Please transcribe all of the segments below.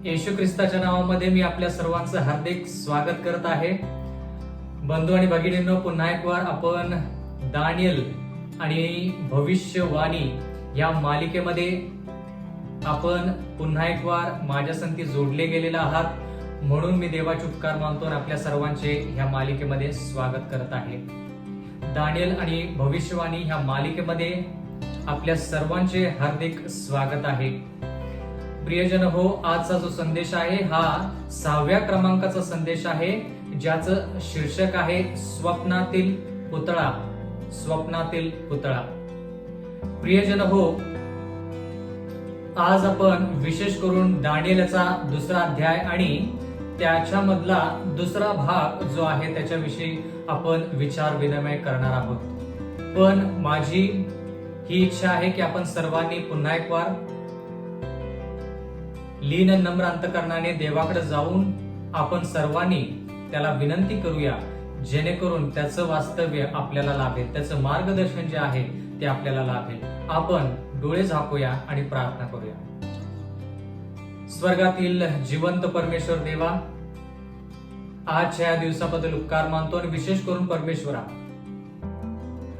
येशू ख्रिस्ताच्या नावामध्ये मी आपल्या सर्वांचं हार्दिक स्वागत करत आहे. बंधू आणि भगिनींनो, पुन्हा एक वार आपण दानियल आणि भविष्यवाणी या मालिकेमध्ये आपण पुन्हा एक वार माझ्या संगती जोडले गेलेला आहात. म्हणून मी देवाचे उपकार मानतो आणि आपल्या सर्वांचे ह्या मालिकेमध्ये स्वागत करत आहे. दानियल आणि भविष्यवाणी ह्या मालिकेमध्ये आपल्या सर्वांचे हार्दिक स्वागत आहे. प्रियजन हो, आजचा जो संदेश आहे हा 6व्या क्रमांकाचा संदेश आहे, ज्याचं शीर्षक आहे स्वप्नातील पुतळा. स्वप्नातील पुतळा. प्रियजन हो, आज आपण विशेष करून दानिएलचा दुसरा अध्याय आणि त्याच्यामधला दुसरा भाग जो आहे त्याच्याविषयी आपण विचार विनिमय करणार आहोत. पण माझी ही इच्छा आहे की आपण सर्वांनी पुन्हा एक वार लीन नम्र अंतकरणाने देवाकडे जाऊन आपण सर्वांनी त्याला विनंती करूया, जेणेकरून त्याचं वास्तव्य आपल्याला लाभेल, त्याचं मार्गदर्शन जे आहे ते आपल्याला लाभेल. आपण डोळे झाकूया आणि प्रार्थना करूया. स्वर्गातील जिवंत परमेश्वर देवा, आजच्या या दिवसाबद्दल उपकार मानतो आणि विशेष करून परमेश्वरा,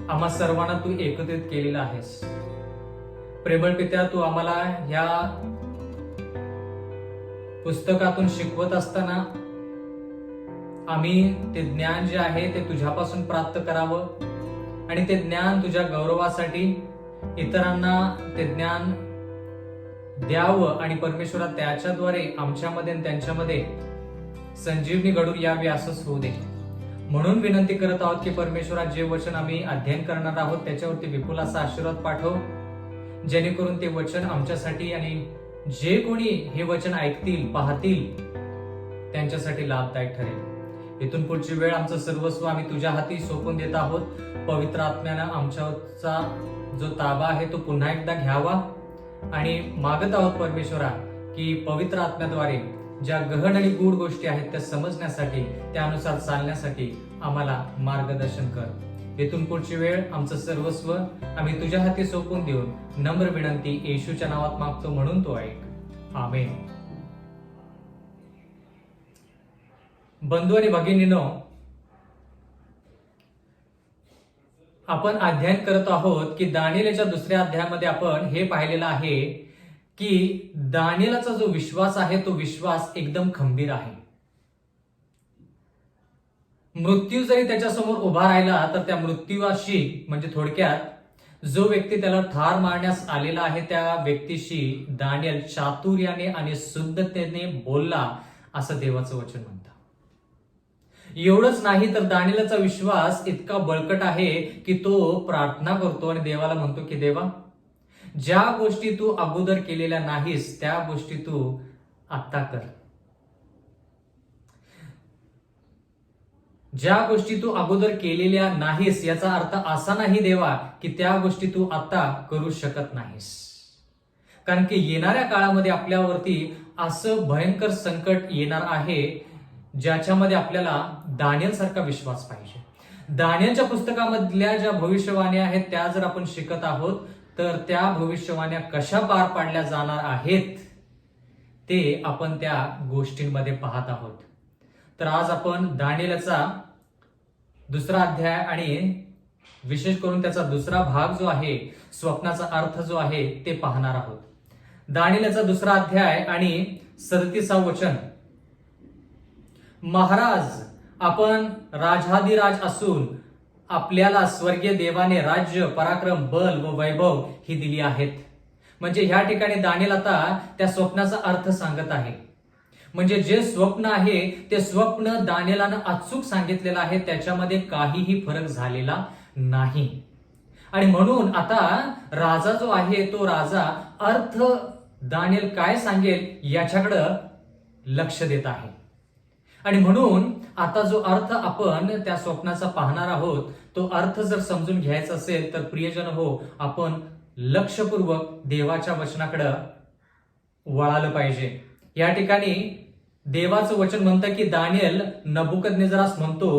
आम्हा सर्वांना तू एकत्रित केलेला आहेस. प्रेमळ पित्या, तू आम्हाला या पुस्तकातून शिकवत असताना आम्ही ते ज्ञान जे आहे ते तुझ्यापासून प्राप्त करावं आणि ते ज्ञान तुझ्या गौरवासाठी इतरांना ते ज्ञान द्यावं आणि परमेश्वरा त्याच्याद्वारे आमच्यामध्ये आणि त्यांच्यामध्ये संजीवनी घडून यावी असंच होऊ दे. म्हणून विनंती करत आहोत की परमेश्वरा, जे वचन आम्ही अध्ययन करणार आहोत त्याच्यावरती विपुल असा आशीर्वाद पाठव, जेणेकरून ते वचन आमच्यासाठी आणि जे कोणी हे वचन ऐकतील पाहतील त्यांच्यासाठी लाभदायक ठरेल. इथून पुढची वेळ आमचं सर्वस्व आम्ही तुझ्या हाती सोपून देत आहोत. पवित्र आत्म्यानं आमच्याचा जो ताबा आहे तो पुन्हा एकदा घ्यावा आणि मागत आहोत परमेश्वरा की पवित्र आत्म्याद्वारे ज्या गहन आणि गूढ गोष्टी आहेत त्या समजण्यासाठी, त्यानुसार चालण्यासाठी आम्हाला मार्गदर्शन कर. इथून पुढची वेळ आमचं सर्वस्व आम्ही तुझ्या हाती सोपून देऊन नम्र विनंती येशूच्या नावात मागतो, म्हणून तो ऐक. आमेन. बंधू आणि भगिनींनो, आपण अध्ययन करत आहोत की दानिएलच्या दुसऱ्या अध्यायामध्ये आपण हे पाहिलेलं आहे की दानिएलचा जो विश्वास आहे तो विश्वास एकदम खंबीर आहे. मृत्यू जरी त्याच्यासमोर उभा राहिला तर त्या मृत्यूशी, म्हणजे थोडक्यात जो व्यक्ती त्याला ठार मारण्यास आलेला आहे त्या व्यक्तीशी दानिएल चातुर्याने आणि शुद्धतेने बोलला, असं देवाचं वचन म्हणतं. एवढंच नाही तर दानिएलचा विश्वास इतका बळकट आहे की तो प्रार्थना करतो आणि देवाला म्हणतो की देवा, ज्या गोष्टी तू अगोदर केलेल्या नाहीस त्या गोष्टी तू आता कर. ज्या गोष्टी तू अगोदर केलेल्या नाहीस याचा अर्थ असा नाही देवा की त्या गोष्टी तू आता करू शकत नाहीस. कारण की येणाऱ्या काळामध्ये आपल्यावरती असं भयंकर संकट येणार आहे ज्याच्यामध्ये आपल्याला दानिएल सारखा विश्वास पाहिजे. दानिएलच्या पुस्तकामधल्या ज्या भविष्यवाण्या आहेत त्या जर आपण शिकत आहोत तर त्या भविष्यवाण्या कशा पार पाडल्या जाणार आहेत ते आपण त्या गोष्टींमध्ये पाहत आहोत. तर आज आपण दानिएलचा दुसरा अध्याय आणि विशेष करून त्याचा दुसरा भाग जो आहे, स्वप्नाचा अर्थ जो आहे ते पाहणार आहोत. दानिएलचा दुसरा अध्याय आणि 37 वचन. महाराज, आपण राजाधिराज असून आपल्याला स्वर्गीय देवाने राज्य, पराक्रम, बल व वैभव ही दिली आहेत. म्हणजे ह्या ठिकाणी दानिएल आता त्या स्वप्नाचा अर्थ सांगत आहे. म्हणजे जे स्वप्न आहे ते स्वप्न दानिएलानं अचूक सांगितलेलं आहे, त्याच्यामध्ये काहीही फरक झालेला नाही. आणि म्हणून आता राजा जो आहे तो राजा अर्थ दानिएल काय सांगेल याच्याकडं लक्ष देत आहे. आणि म्हणून आता जो अर्थ आपण त्या स्वप्नाचा पाहणार आहोत तो अर्थ जर समजून घ्यायचा असेल तर प्रियजन हो, आपण लक्षपूर्वक देवाच्या वचनाकडे वळालं पाहिजे. या ठिकाणी देवाचं वचन म्हणतं की दानिएल नबुकदनेझरास म्हणतो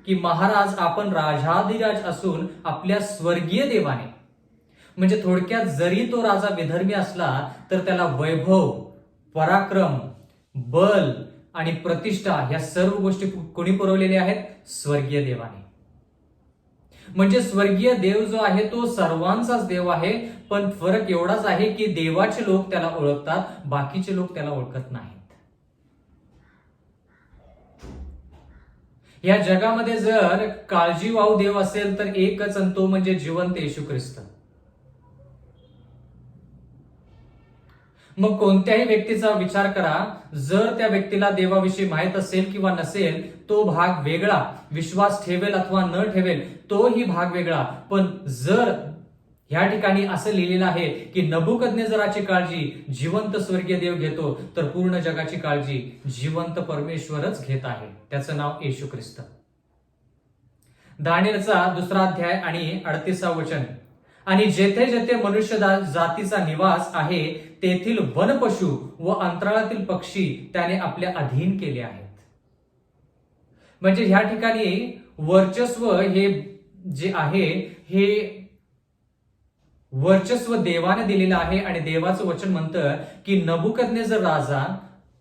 की महाराज, आपण राजाधिराज असून आपल्या स्वर्गीय देवाने, म्हणजे थोडक्यात जरी तो राजा विधर्मी असला तर त्याला वैभव, पराक्रम, बल आणि प्रतिष्ठा ह्या सर्व गोष्टी कोणी पुरवलेल्या आहेत? स्वर्गीय देवाने. म्हणजे स्वर्गीय देव जो आहे तो सर्वांचाच देव आहे, पण फरक एवढाच आहे की देवाचे लोक त्याला ओळखतात, बाकीचे लोक त्याला ओळखत नाहीत. या जगामध्ये जर काळजीवाहू देव असेल तर एकच, आणि तो म्हणजे जिवंत येशू ख्रिस्त. मग कोणत्याही व्यक्तीचा विचार करा, जर त्या व्यक्तीला देवाविषयी माहित असेल किंवा नसेल, तो भाग वेगळा. विश्वास ठेवेल अथवा न ठेवेल तोही भाग वेगळा. पण जर ह्या ठिकाणी असं लिहिलेलं आहे की नबुकद्नेझराची काळजी जिवंत स्वर्गीय देव घेतो, तर पूर्ण जगाची काळजी जिवंत परमेश्वरच घेत आहे. त्याचं नाव येशू ख्रिस्त. दानिएलचा 2 अध्याय आणि 38 वचन. आणि जेथे जेथे मनुष्य जातीचा निवास आहे तेथील वनपशु व अंतराळातील पक्षी त्याने आपल्या अधीन केले आहेत. म्हणजे ह्या ठिकाणी वर्चस्व हे जे आहे हे वर्चस्व देवाने दिलेलं आहे. आणि देवाचं वचन म्हणतं की नबुकद्नेझर राजा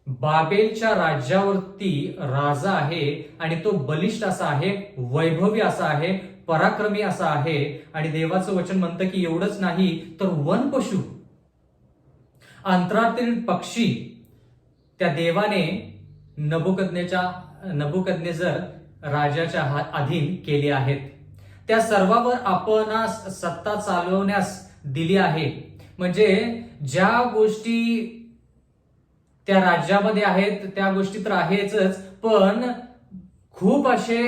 बाबेलच्या राज्यावरती राजा आहे, आणि तो बलिष्ठ असा आहे, वैभवी असा आहे, पराक्रमी असा आहे. आणि देवाचं वचन म्हणतं की एवढंच नाही तर वनपशु, अंतराळातील पक्षी त्या देवाने नबुकद्नेझर राजाच्या अधीन केले आहेत. त्या सर्वावर आपणास सत्ता चालवण्यास दिली आहे. म्हणजे ज्या गोष्टी त्या राज्यामध्ये आहेत त्या गोष्टी तर आहेच, पण खूप असे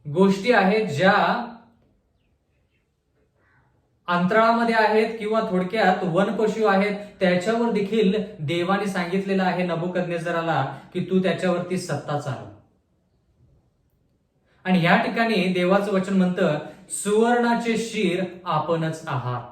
गोष्टी आहेत ज्या अंतराळामध्ये आहेत किंवा थोडक्यात वनपशु आहेत. त्याच्यावर देखील देवाने सांगितलेलं आहे नबुकद्नेझराला की तू त्याच्यावरती सत्ता चालव. आणि या ठिकाणी देवाचं वचन म्हणतं सुवर्णाचे शीर आपणच आहात.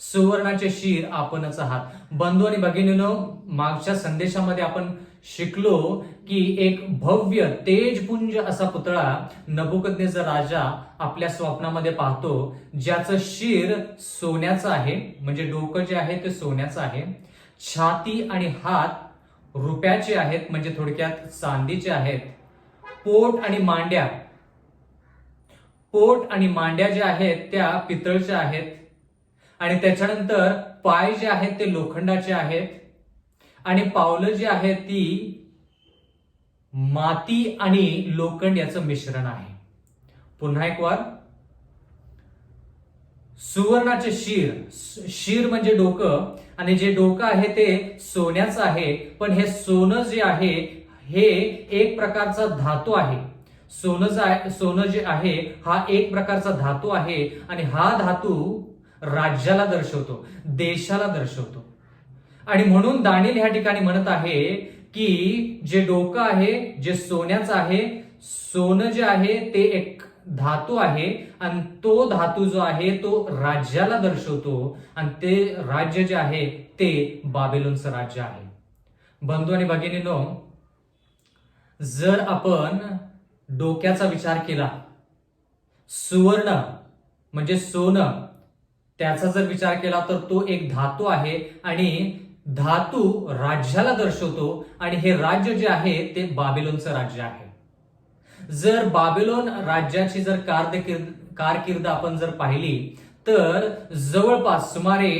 सुवर्णाचे शीर आपणच आहात. बंधू आणि भगिनींनो, मागच्या संदेशामध्ये आपण शिकलो की एक भव्य तेजपुंज असा पुतळा नबुकद्नेझर राजा आपल्या स्वप्नामध्ये पाहतो, ज्याचं शीर सोन्याचं आहे. म्हणजे डोकं जे आहे ते सोन्याचं आहे. छाती आणि हात रुप्याचे आहेत, म्हणजे थोडक्यात चांदीचे आहेत. पोट आणि मांड्या ज्या आहेत त्या पितळच्या आहेत. आणि त्याच्यानंतर पाय जे आहेत ते लोखंडाचे आहेत. आणि पावलं जी आहेत ती माती आणि लोखंड याचं मिश्रण आहे. पुन्हा एक वार, सुवर्णाचे शीर म्हणजे डोकं, आणि जे डोकं आहे ते सोन्याचं आहे. पण हे सोनं जे आहे हे एक प्रकारचा धातू आहे. सोनं जे आहे हा एक प्रकारचा धातू आहे. आणि हा धातू राज्याला दर्शवतो, देशाला दर्शवतो. आणि म्हणून दानिएल ह्या ठिकाणी म्हणत आहे की जे डोकं आहे जे सोन्याचं आहे, सोनं जे आहे ते एक धातू आहे, आणि तो धातू जो आहे तो राज्याला दर्शवतो. आणि ते राज्य जे आहे ते बाबेलोनचं राज्य आहे. बंधू आणि भगिनींनो, जर आपण डोक्याचा विचार केला, सुवर्ण म्हणजे सोनं, त्याचा जर विचार केला तर तो एक धातू आहे. आणि धातू राज्याला दर्शवतो. आणि हे राज्य जे आहे ते बाबेलोनचं राज्य आहे. जर बाबेलोन राज्याची जर कारकीर्द आपण जर पाहिली तर जवळपास सुमारे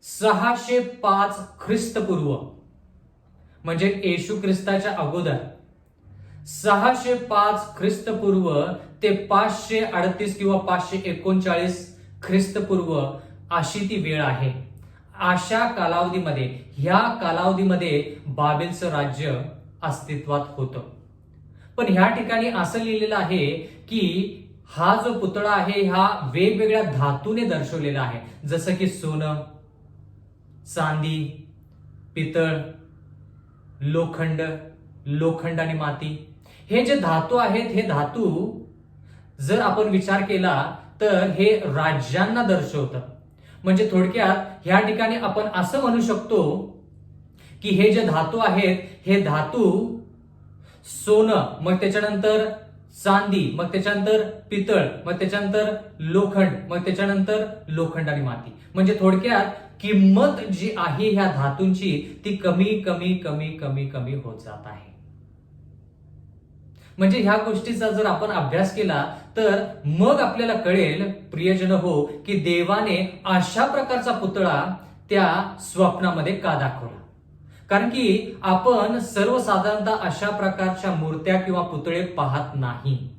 605 ख्रिस्तपूर्व, म्हणजे येशू ख्रिस्ताच्या अगोदर 605 ख्रिस्तपूर्व ते 538 किंवा 539 ख्रिस्तपूर्व अशी ती वेळ आहे. अशा कालावधीमध्ये, ह्या कालावधीमध्ये बाबेलचं राज्य अस्तित्वात होतं. पण ह्या ठिकाणी असं लिहिलेलं आहे की हा जो पुतळा आहे हा वेगवेगळ्या धातूने दर्शवलेला आहे. जसं की सोनं, चांदी, पितळ, लोखंड आणि माती. हे जे धातू आहेत हे धातू जर आपण विचार केला तर हे राज्यांना दर्शवतं. म्हणजे थोडक्यात ह्या ठिकाणी आपण असं म्हणू शकतो की हे जे धातू आहेत हे धातू सोनं, मग त्याच्यानंतर चांदी, मग त्याच्यानंतर पितळ, मग त्याच्यानंतर लोखंड, मग त्याच्यानंतर लोखंड आणि माती. म्हणजे थोडक्यात किंमत जी आहे ह्या धातूंची ती कमी कमी कमी कमी कमी होत जात आहे. म्हणजे ह्या गोष्टीचा जर आपण अभ्यास केला तर मग आपल्याला कळेल प्रियजन हो की देवाने अशा प्रकारचा पुतळा त्या स्वप्नामध्ये का दाखवला. कारण की आपण सर्वसाधारणतः अशा प्रकारच्या मूर्त्या किंवा पुतळे पाहत नाही.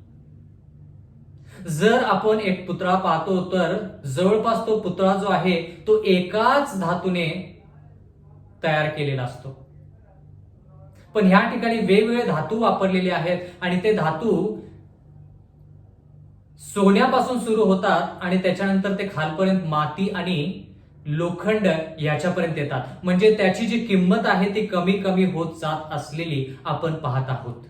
जर आपण एक पुतळा पाहतो तर जवळपास तो पुतळा जो आहे तो एकाच धातूने तयार केलेला असतो. पण ह्या ठिकाणी वेगवेगळे धातू वापरलेले आहेत आणि ते धातू सोन्यापासून सुरू होतात आणि त्याच्यानंतर ते खालपर्यंत माती आणि लोखंड याच्यापर्यंत येतात. म्हणजे त्याची जी किंमत आहे ती कमी कमी होत जात असलेली आपण पाहत आहोत.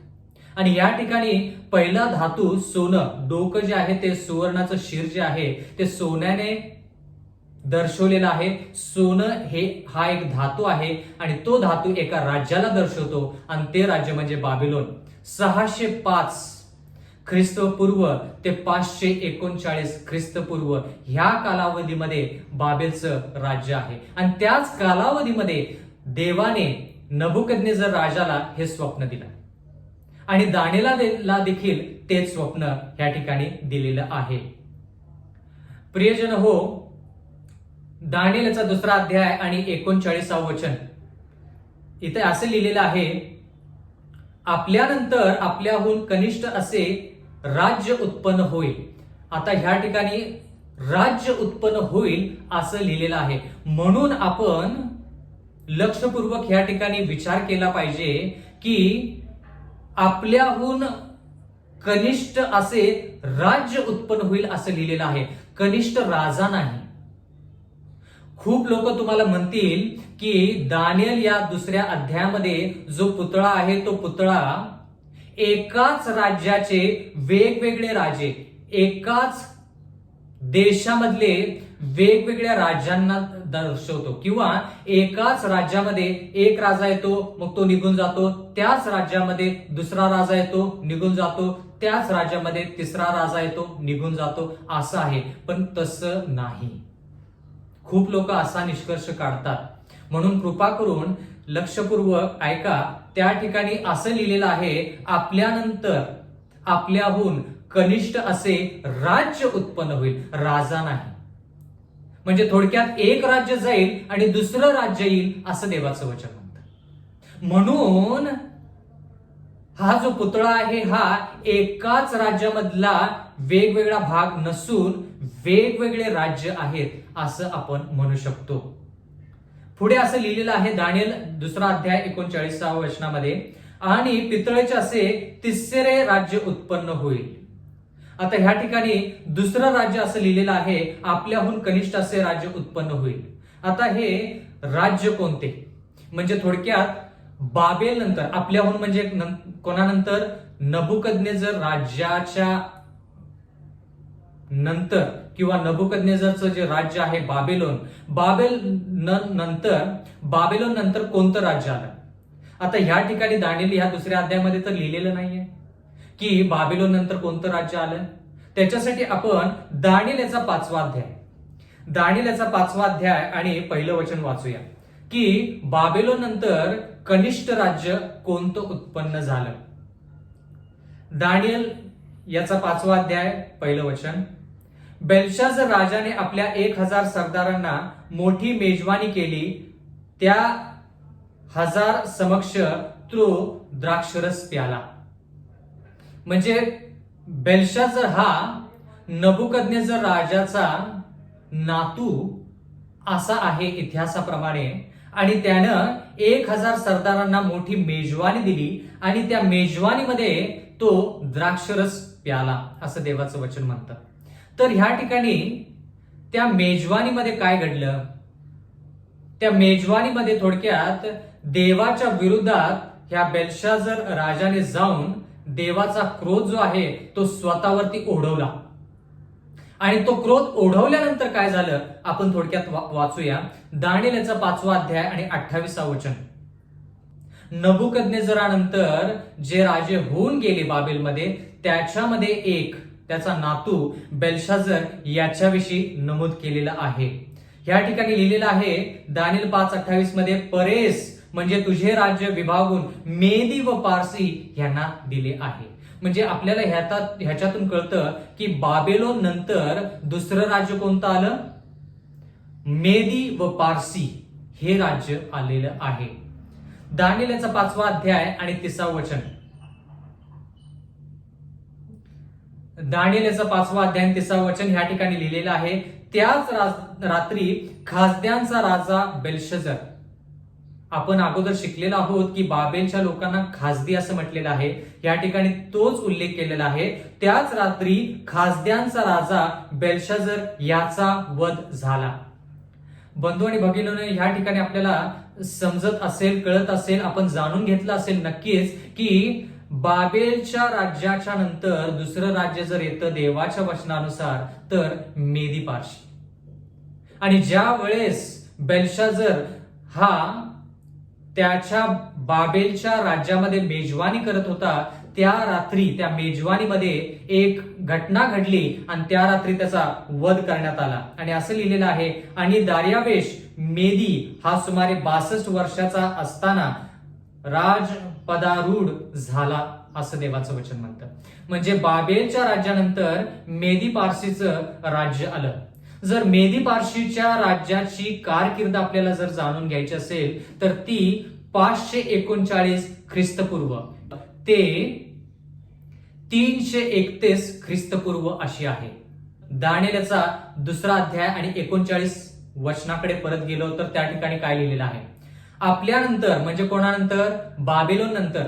आणि या ठिकाणी पहिला धातू सोनं, डोकं जे आहे ते सुवर्णाचं शिर जे आहे ते सोन्याने दर्शवलेला आहे. सोनं हा एक धातू आहे आणि तो धातू एका राज्याला दर्शवतो आणि ते राज्य म्हणजे बाबिलोन. 605 ख्रिस्तपूर्व ते 539 ख्रिस्तपूर्व ह्या कालावधीमध्ये बाबेलचं राज्य आहे. आणि त्याच कालावधीमध्ये देवाने नबुकदनेझर राजाला हे स्वप्न दिलं आणि दानिएलला देखील तेच स्वप्न ह्या ठिकाणी दिलेलं आहे. प्रियजन हो, दानिएलचा 2रा अध्याय आणि 39वे वचन इथे असे लिहिलेलं आहे, आपल्यानंतर आपल्याहून कनिष्ठ असे राज्य उत्पन्न होईल. आता ह्या ठिकाणी राज्य उत्पन्न होईल असं लिहिलेलं आहे. म्हणून आपण लक्षपूर्वक ह्या ठिकाणी विचार केला पाहिजे की आपल्याहून कनिष्ठ असे राज्य उत्पन्न होईल असं लिहिलेलं आहे. कनिष्ठ राजा नाही. खूप लोक तुम्हाला म्हणतील की दानिएल या 2ऱ्या अध्यायामध्ये जो पुतळा आहे तो पुतळा एकाच राज्याचे वेगवेगळे राजे, एकाच देशामधले वेगवेगळ्या राज्यांना दर्शवतो किंवा एकाच राज्यामध्ये एक राजा येतो मग तो निघून जातो, त्याच राज्यामध्ये 2रा राजा येतो निघून जातो, त्याच राज्यामध्ये 3रा राजा येतो निघून जातो असं आहे. पण तसं नाही. खूप लोक असा निष्कर्ष काढतात. म्हणून कृपा करून लक्षपूर्वक ऐका. त्या ठिकाणी असं लिहिलेलं आहे, आपल्यानंतर आपल्याहून कनिष्ठ असे राज्य उत्पन्न होईल, राजा नाही. म्हणजे थोडक्यात एक राज्य जाईल आणि 2रं राज्य येईल असं देवाचं वचन म्हणतं. म्हणून हा जो पुतळा आहे हा एकाच राज्यामधला वेगवेगळा भाग नसून वेगवेगळे राज्य आहेत असं आपण म्हणू शकतो. पुढे असं लिहिलेलं आहे दानिएल 2रा अध्याय 39व्या वचनामध्ये, आणि पितळेचे असे 3रे राज्य उत्पन्न होईल. आता ह्या ठिकाणी 2रं राज्य असं लिहिलेलं आहे, आपल्याहून कनिष्ठ असे राज्य उत्पन्न होईल. आता हे राज्य कोणते? म्हणजे थोडक्यात बाबेल नंतर, आपल्याहून म्हणजे कोणानंतर? नबुकदनेझर राज्याच्या नंतर किंवा नबुकदनेझरचं जे राज्य आहे बाबेलोन, बाबेलोन नंतर कोणतं राज्य आलं? आता ह्या ठिकाणी दानिएल ह्या 2ऱ्या अध्यायामध्ये तर लिहिलेलं नाहीये की बाबेलोन नंतर कोणतं राज्य आलं. त्याच्यासाठी आपण दानिएल याचा 5वा अध्याय आणि 1लं वचन वाचूया की बाबेलोन नंतर कनिष्ठ राज्य कोणतं उत्पन्न झालं. दानिएल याचा 5वा अध्याय 1लं वचन, बेल्शाझर राजाने आपल्या 1000 सरदारांना मोठी मेजवानी केली. त्या 1000 समक्ष तो द्राक्षरस प्याला. म्हणजे बेल्शाझर हा नबुकदनेझर राजाचा नातू असा आहे इतिहासाप्रमाणे. आणि त्यानं 1000 सरदारांना मोठी मेजवानी दिली आणि त्या मेजवानीमध्ये तो द्राक्षरस प्याला असं देवाचं वचन म्हणतं. तर ह्या ठिकाणी त्या मेजवानीमध्ये काय घडलं? त्या मेजवानीमध्ये थोडक्यात देवाच्या विरोधात ह्या बेल्शाझर राजाने जाऊन देवाचा क्रोध जो आहे तो स्वतःवरती ओढवला. आणि तो क्रोध ओढवल्यानंतर काय झालं आपण थोडक्यात वाचूया. दानिएल याचा 5वा अध्याय आणि 28वा वचन, नबुकदनेझरानंतर जे राजे होऊन गेले बाबेलमध्ये त्याच्यामध्ये एक त्याचा नातू बेल्शाझर याच्याविषयी नमूद केलेला आहे ह्या ठिकाणी लिहिलेलं आहे दानिएल 5:28 मध्ये, परेस म्हणजे तुझे राज्य विभागून मेदी व पारसी यांना दिले आहे. म्हणजे आपल्याला ह्याच्यातून कळतं की बाबेलोन नंतर दुसरं राज्य कोणतं आलं? मेदी व पारसी हे राज्य आलेलं आहे. दानिएलचा 5वा अध्याय आणि 30वा वचन. दानिएलचा 5वा अध्याय आणि 30वा वचन ह्या ठिकाणी लिहिलेलं आहे, त्याच रात्री खासद्यांचा राजा बेल्शझर. आपण अगोदर शिकलेलो आहोत की बाबेलच्या लोकांना खासदी असं म्हटलेलं आहे. या ठिकाणी तोच उल्लेख केलेला आहे. त्याच रात्री खासद्यांचा राजा बेल्शझर याचा वध झाला. बंधू आणि भगिनींनो, ह्या ठिकाणी आपल्याला समजत असेल, कळत असेल, आपण जाणून घेतलं असेल नक्कीच की बाबेलच्या राज्याच्या नंतर दुसरं राज्य जर येतं देवाच्या वचनानुसार तर मेदी पारशी. आणि ज्या वेळेस बेल्शझर हा त्याच्या बाबेलच्या राज्यामध्ये मेजवानी करत होता, त्या रात्री त्या मेजवानीमध्ये एक घटना घडली आणि त्या रात्री त्याचा वध करण्यात आला. आणि असं लिहिलेलं आहे, आणि दार्यावेश मेदी हा सुमारे 62 वर्षाचा असताना राजपदारूढ झाला असं देवाचं वचन म्हणतं. म्हणजे बाबेलच्या राज्यानंतर मेदी पारसीचं राज्य आलं. जर मेदी पारशीच्या राज्याची कारकीर्द आपल्याला जर जाणून घ्यायची असेल तर ती 539 ख्रिस्तपूर्व ते 331 ख्रिस्तपूर्व अशी आहे. दानिएलचा 2रा अध्याय आणि 39 वचनाकडे परत गेलो तर त्या ठिकाणी काय लिहिलेलं आहे? आपल्यानंतर म्हणजे कोणानंतर? बाबेलोन नंतर.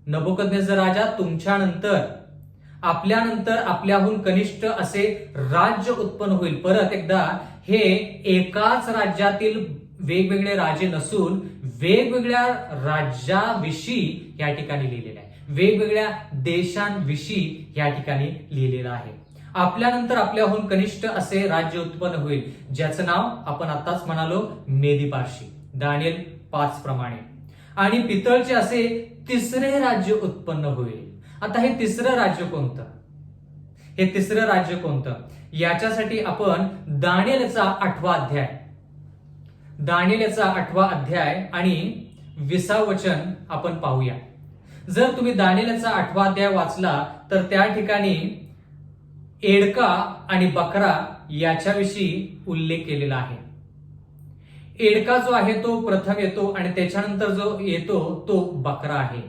नबुकदनेस्सर राजा तुमच्यानंतर, आपल्यानंतर आपल्याहून कनिष्ठ असे राज्य उत्पन्न होईल. परत एकदा हे एकाच राज्यातील वेगवेगळे राजे नसून वेगवेगळ्या राज्याविषयी या ठिकाणी लिहिलेलं आहे. वेगवेगळ्या देशांविषयी या ठिकाणी लिहिलेलं आहे. आपल्यानंतर आपल्याहून कनिष्ठ असे राज्य उत्पन्न होईल, ज्याचं नाव आपण आताच म्हणालो मेदी पारशी, दानिएल 5 प्रमाणे. आणि पितळचे असे तिसरे राज्य उत्पन्न होईल. आता हे तिसरं राज्य कोणतं? हे तिसरं राज्य कोणतं? याच्यासाठी आपण दानिएलचा 8वा अध्याय, दानिएलचा 8वा अध्याय आणि 20वा वचन आपण पाहूया. जर तुम्ही दानिएलचा 8वा अध्याय वाचला तर त्या ठिकाणी एडका आणि बकरा याच्याविषयी उल्लेख केलेला आहे. एडका जो आहे तो प्रथम येतो आणि त्याच्यानंतर जो येतो तो बकरा आहे.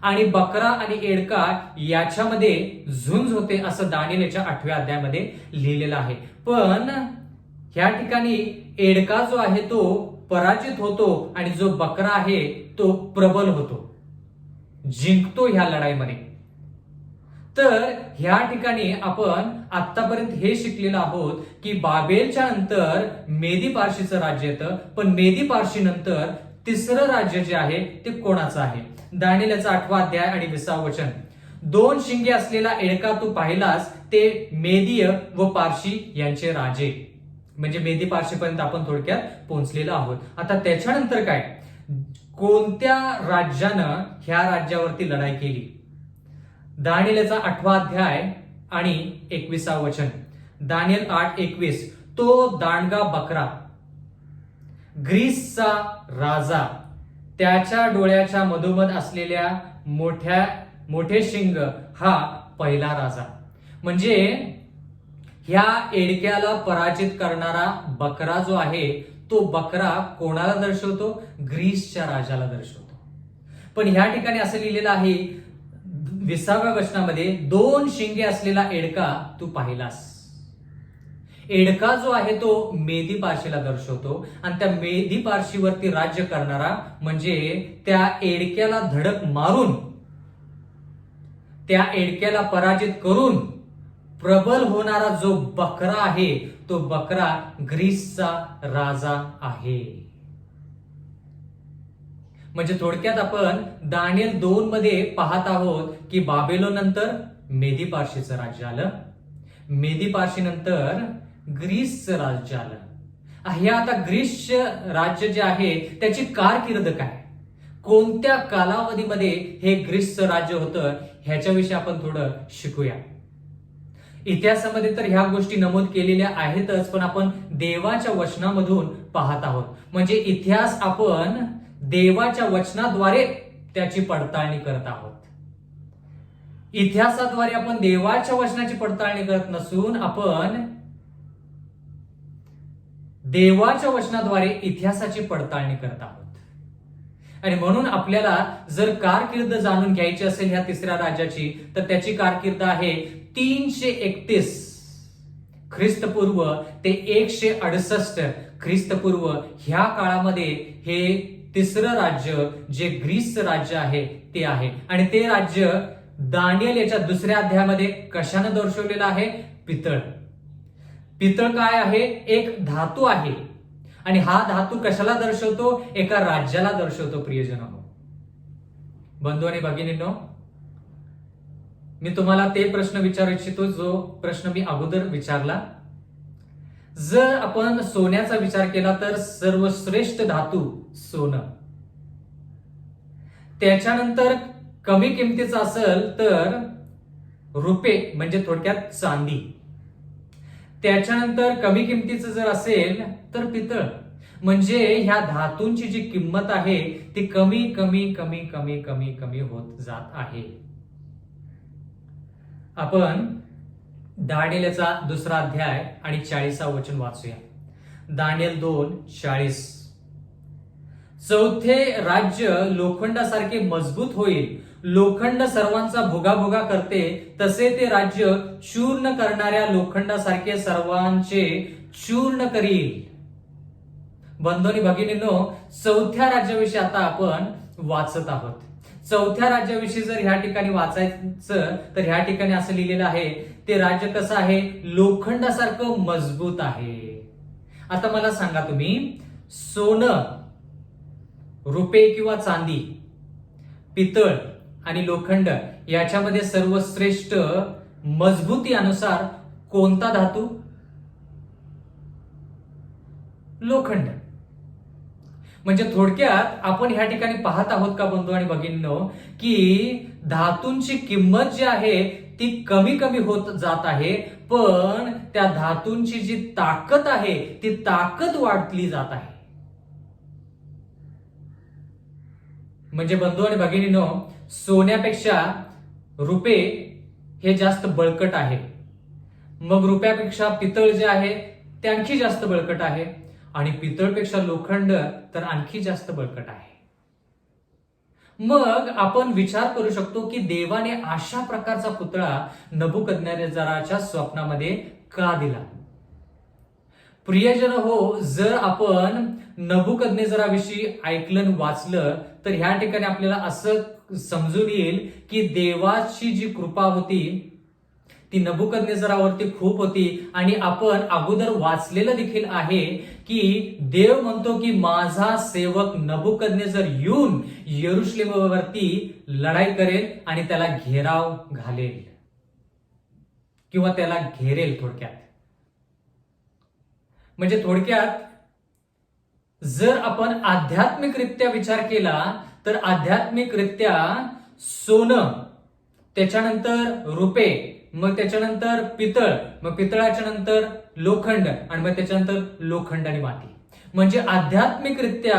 आणि बकरा आणि एडका याच्यामध्ये झुंज होते असं दानिएलच्या 8व्या अध्यायामध्ये लिहिलेलं आहे. पण ह्या ठिकाणी एडका जो आहे तो पराजित होतो आणि जो बकरा आहे तो प्रबल होतो, जिंकतो ह्या लढाईमध्ये. तर ह्या ठिकाणी आपण आतापर्यंत हे शिकलेलो आहोत की बाबेलच्या नंतर मेदी पारशीचं राज्य येतं, पण मेदी पारशी नंतर तिसरं राज्य जे आहे ते कोणाचं आहे? दानिएलचा 8वा अध्याय आणि 20वा वचन. 2 शिंगे असलेला एडका तू पाहिलास, ते मेदीय व पारशी यांचे राजे. म्हणजे मेदी पारशी पर्यंत आपण थोडक्यात पोहोचलेलो आहोत. आता त्याच्यानंतर काय? कोणत्या राज्यानं ह्या राज्यावरती लढाई केली? दानिएलचा 8वा अध्याय आणि 21वा वचन. दानिएल 8:21. तो दांडगा बकरा, ग्रीसचा राजा, त्याच्या डोळ्याच्या मधोमध असलेल्या मोठे शिंग हा पहिला राजा. म्हणजे ह्या एडक्याला पराजित करणारा बकरा जो आहे तो बकरा कोणाला दर्शवतो? ग्रीसच्या राजाला दर्शवतो. पण ह्या ठिकाणी असं लिहिलेलं आहे 20व्या वचनामध्ये, 2 शिंगे असलेला एडका तू पाहिलास. एडका जो आहे तो मेदी पारशीला दर्शवतो आणि त्या मेदी पारशीवरती राज्य करणारा म्हणजे त्या एडक्याला धडक मारून त्या एडक्याला पराजित करून प्रबल होणारा जो बकरा आहे तो बकरा ग्रीसचा राजा आहे. म्हणजे थोडक्यात आपण दानिएल 2 मध्ये पाहत आहोत की बाबेलोन नंतर मेदी पारशीचं राज्य आलं, मेदी पारशी नंतर ग्रीसचं राज्य आलं. हे आता ग्रीसचं राज्य जे आहे त्याची कारकीर्द काय, कोणत्या कालावधीमध्ये हे ग्रीसचं राज्य होतं ह्याच्याविषयी आपण थोडं शिकूया. इतिहासामध्ये तर ह्या गोष्टी नमूद केलेल्या आहेतच, पण आपण देवाच्या वचनामधून पाहत आहोत. म्हणजे इतिहास आपण देवाच्या वचनाद्वारे त्याची पडताळणी करत आहोत. इतिहासाद्वारे आपण देवाच्या वचनाची पडताळणी करत नसून आपण देवाच्या वचनाद्वारे इतिहासाची पडताळणी करत आहोत. आणि म्हणून आपल्याला जर कारकीर्द जाणून घ्यायची असेल ह्या तिसऱ्या राजाची, तर त्याची कारकीर्द आहे 331 ख्रिस्तपूर्व ते 168 ख्रिस्तपूर्व. ह्या काळामध्ये हे तिसरं राज्य जे ग्रीसचं राज्य आहे ते आहे. आणि ते राज्य दानिएल याच्या दुसऱ्या अध्यायामध्ये कशानं दर्शवलेलं आहे? पितळ. पितळ काय आहे? एक धातू आहे. आणि हा धातू कशाला दर्शवतो? एका राज्याला दर्शवतो. प्रियजनांनो, बंधू आणि भगिनींनो, मी तुम्हाला ते प्रश्न विचारू इच्छितो जो प्रश्न मी अगोदर विचारला. जर आपण सोन्याचा विचार केला तर सर्वश्रेष्ठ धातू सोनं. त्याच्यानंतर कमी किमतीचा असेल तर रुपे म्हणजे थोडक्यात चांदी. त्याच्यानंतर कमी किमतीचं जर असेल तर पितळ. म्हणजे ह्या धातूंची जी किंमत आहे ती कमी कमी कमी कमी कमी कमी होत जात आहे. आपण दानिएलचा दुसरा अध्याय आणि 40 वचन वाचूया. दानिएल 2:40. चौथे राज्य लोखंडासारखे मजबूत होईल. लोखंड सर्वांचा भुगाभुगा करते तसे ते राज्य चूर्ण करणाऱ्या लोखंडासारखे सर्वांचे चूर्ण करील. बंधू आणि भगिनींनो, चौथ्या राज्याविषयी आता आपण वाचत आहोत. चौथ्या राज्याविषयी जर ह्या ठिकाणी वाचायचं तर ह्या ठिकाणी असं लिहिलेलं आहे, ते राज्य कसं आहे? लोखंडासारखं मजबूत आहे. आता मला सांगा तुम्ही, सोनं, रुपे किंवा चांदी, पितळ आणि लोखंड याच्यामध्ये सर्वश्रेष्ठ मजबूती अनुसार कोणता धातू? लोखंड. म्हणजे थोडक्यात आपण ह्या ठिकाणी पाहत आहोत का बंधू आणि भगिनींनो, की धातूंची किंमत जी आहे ती कमी कमी होत जात आहे, पण त्या धातूंची जी ताकद आहे ती ताकद वाढली जात आहे. म्हणजे बंधू आणि भगिनींनो, सोन्यापेक्षा रुपे हे जास्त बळकट आहे. मग रुपयापेक्षा पितळ जे आहे ते आणखी जास्त बळकट आहे. आणि पितळपेक्षा लोखंड तर आणखी जास्त बळकट आहे. मग आपण विचार करू शकतो की देवाने अशा प्रकारचा पुतळा नबुकदनेस्सराच्या स्वप्नामध्ये का दिला? प्रियजन हो, जर आपण नबुकदनेस्सराविषयी ऐकलं वाचलं तर ह्या ठिकाणी आपल्याला असं समजून येईल की देवाची जी कृपा होती ती नबुकदनेस्सरावरती खूप होती. आणि आपण अगोदर वाचलेलं देखील आहे की देव म्हणतो की माझा सेवक नबुकदनेस्सर येऊन यरुशलेमवरती लढाई करेल आणि त्याला घेराव घालेल किंवा त्याला घेरेल. थोडक्यात म्हणजे थोडक्यात जर आपण आध्यात्मिकरित्या विचार केला तर आध्यात्मिकरित्या सोनं, त्याच्यानंतर रुपे, मग त्याच्यानंतर पितळ, मग पितळाच्या नंतर लोखंड आणि मग त्याच्यानंतर लोखंड आणि माती. म्हणजे आध्यात्मिकरित्या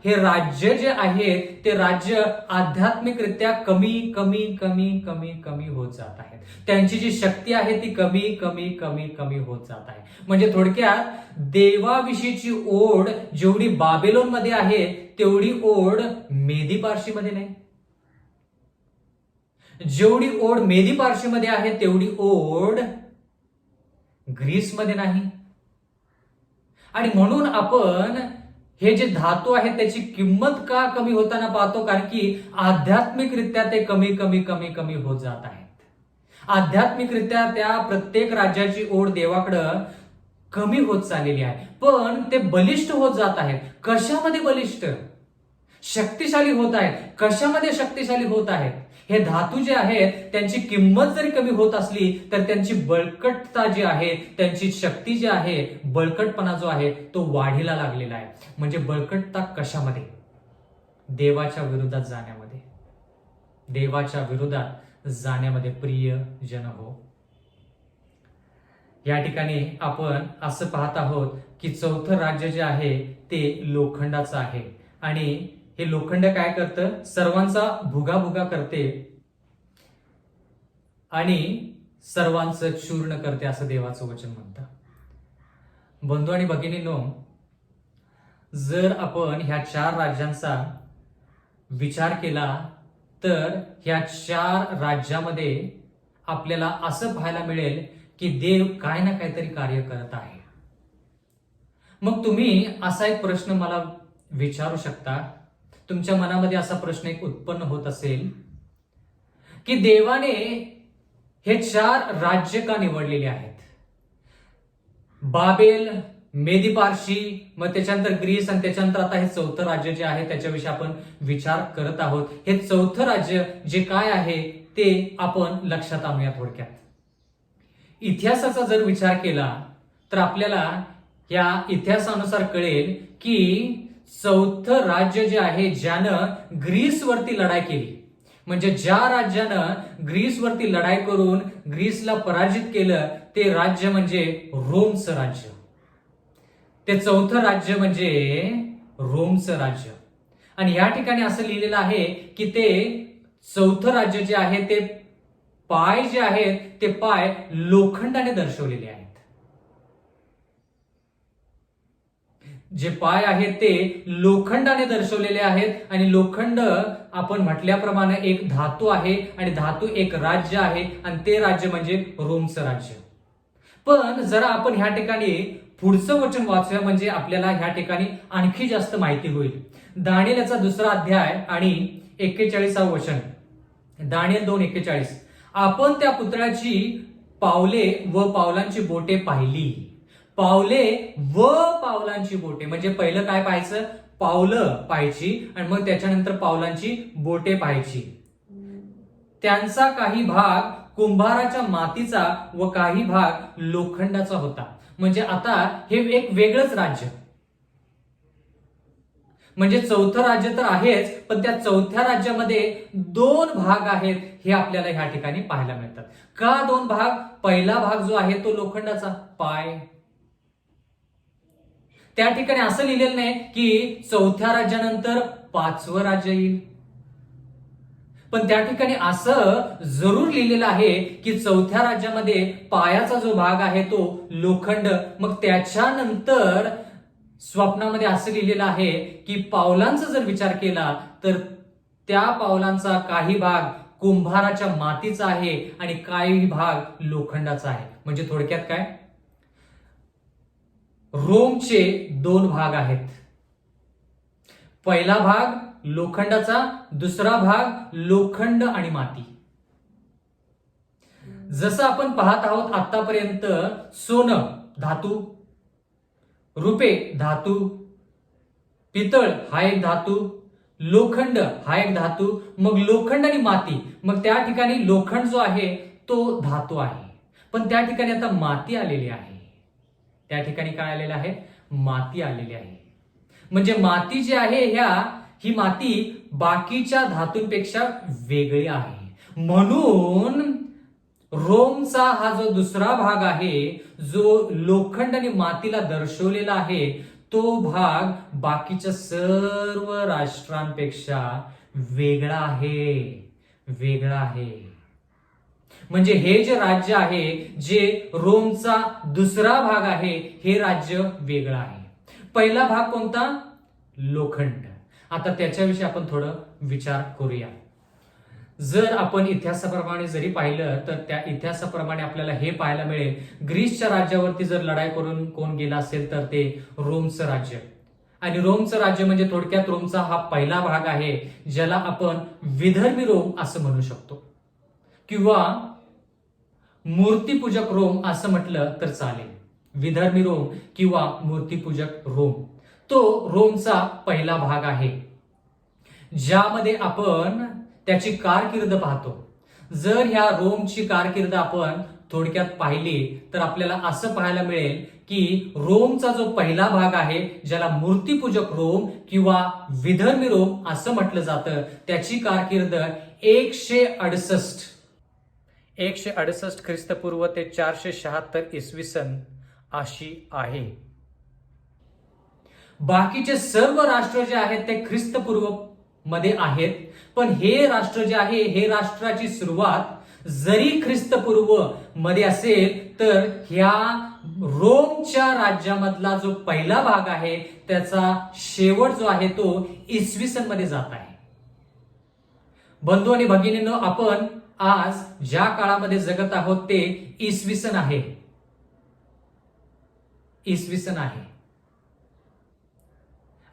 हे राज्य जे आहे ते राज्य आध्यात्मिकरित्या कमी कमी कमी कमी कमी होत जात आहे. त्यांची जी शक्ती आहे ती कमी कमी कमी कमी होत जात आहे. म्हणजे थोडक्यात देवाविषयीची ओढ जेवढी बाबेलोन मध्ये आहे तेवढी ओढ मेदी पारशीमध्ये नाही. जेवढी ओढ मेदी पारशीमध्ये आहे तेवढी ओढ ग्रीसमध्ये नाही. आणि म्हणून आपण हे जे धातू आहेत त्याची किंमत का कमी होताना पाहतो? कारण की आध्यात्मिकरित्या ते कमी कमी कमी कमी होत जात आहेत. आध्यात्मिकरित्या त्या प्रत्येक राज्याची ओढ देवाकडं कमी होत चाललेली आहे, पण ते बलिष्ठ होत जात आहेत. कशामध्ये बलिष्ठ? शक्तिशाली होत आहेत. कशामध्ये शक्तिशाली होत आहेत? हे धातू जे आहेत त्यांची किंमत जरी कमी होत असली तर त्यांची बळकटता जी आहे, त्यांची शक्ती जी आहे, बळकटपणा जो आहे तो वाढीला लागलेला आहे. म्हणजे बळकटता कशामध्ये? देवाच्या विरोधात जाण्यामध्ये. देवाच्या विरोधात जाण्यामध्ये. प्रिय जन हो, या ठिकाणी आपण असं पाहत आहोत की चौथं राज्य जे आहे ते लोखंडाचं आहे. आणि हे लोखंड काय करतं? सर्वांचा भुगाभुगा करते आणि सर्वांचं चूर्ण करते, असं देवाचं वचन म्हणतं. बंधू आणि भगिनींनो, जर आपण ह्या 4 राज्यांचा विचार केला तर ह्या 4 राज्यामध्ये आपल्याला असं पाहायला मिळेल की देव काय ना काहीतरी कार्य करत आहे. मग तुम्ही असा एक प्रश्न मला विचारू शकता, तुमच्या मनामध्ये असा प्रश्न एक उत्पन्न होत असेल की देवाने हे 4 राज्य का निवडलेले आहेत? बाबेल, मेदी पारशी, मग त्याच्यानंतर ग्रीस आणि त्याच्यानंतर आता हे 4थं राज्य जे आहे त्याच्याविषयी आपण विचार करत आहोत. हे 4थं राज्य जे काय आहे ते आपण लक्षात आणूया थोडक्यात. इतिहासाचा जर विचार केला तर आपल्याला या इतिहासानुसार कळेल की 4थं राज्य जे आहे ज्यानं ग्रीसवरती लढाई केली, म्हणजे ज्या राज्यानं ग्रीसवरती लढाई करून ग्रीसला पराजित केलं ते राज्य म्हणजे रोमचं राज्य. ते 4थं राज्य म्हणजे रोमचं राज्य. आणि या ठिकाणी असं लिहिलेलं आहे की ते 4थं राज्य जे आहे ते पाय जे आहेत ते पाय लोखंडाने दर्शवलेले आहेत. जे पाय आहेत ते लोखंडाने दर्शवलेले आहेत. आणि लोखंड आपण म्हटल्याप्रमाणे एक धातू आहे आणि धातू एक राज्य आहे आणि ते राज्य म्हणजे रोमचं राज्य. पण जरा आपण ह्या ठिकाणी पुढचं वचन वाचूया, म्हणजे आपल्याला ह्या ठिकाणी आणखी जास्त माहिती होईल. दानिएलचा 2रा अध्याय आणि 41वं वचन, दानिएल 2:41. आपण त्या पुतळ्याची पावले व पावलांची बोटे पाहिली. पावले व पावलांची बोटे म्हणजे पहिलं काय पाहायचं? पावलं पाहायची आणि मग त्याच्यानंतर पावलांची बोटे पाहायची. त्यांचा काही भाग कुंभाराच्या मातीचा व काही भाग लोखंडाचा होता. म्हणजे आता हे एक वेगळंच राज्य, म्हणजे 4थं राज्य तर आहेच, पण त्या 4थ्या राज्यामध्ये 2 भाग आहेत हे आपल्याला ह्या ठिकाणी पाहायला मिळतात. का 2 भाग? पहिला भाग जो आहे तो लोखंडाचा पाय. त्या ठिकाणी असं लिहिलेलं नाही की 4थ्या राज्यानंतर 5वं राज्य येईल, पण त्या ठिकाणी असं जरूर लिहिलेलं आहे की 4थ्या राज्यामध्ये पायाचा जो भाग आहे तो लोखंड. मग त्याच्यानंतर स्वप्नामध्ये असं लिहिलेलं आहे की पावलांचा जर विचार केला तर त्या पावलांचा काही भाग कुंभाराच्या मातीचा आहे आणि काही भाग लोखंडाचा आहे. म्हणजे थोडक्यात काय? रोमचे 2 भाग आहेत. पहिला भाग लोखंडाचा, दुसरा भाग लोखंड आणि माती. जसं आपण पाहत आहोत आतापर्यंत, सोनं धातू, रुपे धातू, पितळ हा एक धातू, लोखंड हा एक धातू, मग लोखंड आणि माती. मग त्या ठिकाणी लोखंड जो आहे तो धातू आहे, पण त्या ठिकाणी आता माती आलेली आहे. त्या ठिकाणी काय आलेलं आहे? माती आलेली आहे. म्हणजे माती जी आहे ही माती बाकीच्या धातूंपेक्षा वेगळी आहे. म्हणून रोमचा हा जो 2रा भाग आहे जो लोखंड आणि मातीला दर्शवलेला आहे तो भाग बाकीच्या सर्व राष्ट्रांपेक्षा वेगळा आहे. म्हणजे हे जे राज्य आहे, जे रोमचा 2रा भाग आहे, हे राज्य वेगळं आहे. पहिला भाग कोणता? लोखंड. आता त्याच्याविषयी आपण थोडं विचार करूया. जर आपण इतिहासाप्रमाणे जरी पाहिलं तर त्या इतिहासाप्रमाणे आपल्याला हे पाहायला मिळेल, ग्रीसच्या राज्यावरती जर लढाई करून कोण गेला असेल तर ते रोमचं राज्य. आणि रोमचं राज्य म्हणजे थोडक्यात रोमचा हा पहिला भाग आहे ज्याला आपण विधर्मी रोम असं म्हणू शकतो किंवा मूर्तीपूजक रोम असं म्हटलं तर चालेल. विधर्मी रोम किंवा मूर्तीपूजक रोम, तो रोमचा पहिला भाग आहे ज्यामध्ये आपण त्याची कारकीर्द पाहतो. जर ह्या रोमची कारकीर्द आपण थोडक्यात पाहिली तर आपल्याला असं पाहायला मिळेल की रोमचा जो पहिला भाग आहे ज्याला मूर्तीपूजक रोम किंवा विधर्मी रोम असं म्हटलं जातं, त्याची कारकीर्द 168 ख्रिस्तपूर्व ते 476 इसवी सन अशी आहे. बाकीचे सर्व राष्ट्र जे आहेत ते ख्रिस्तपूर्व मध्ये आहेत, पण हे राष्ट्र जे आहे, हे राष्ट्राची सुरुवात जरी ख्रिस्तपूर्व मध्ये असेल, तर ह्या रोमच्या राज्यामधला जो पहिला भाग आहे त्याचा शेवट जो आहे तो इसवी सन मध्ये जात आहे. बंधू आणि भगिनींनो, आपण आज ज्या काळामध्ये जगत आहोत ते इसवी सन आहे. इसवी सन आहे.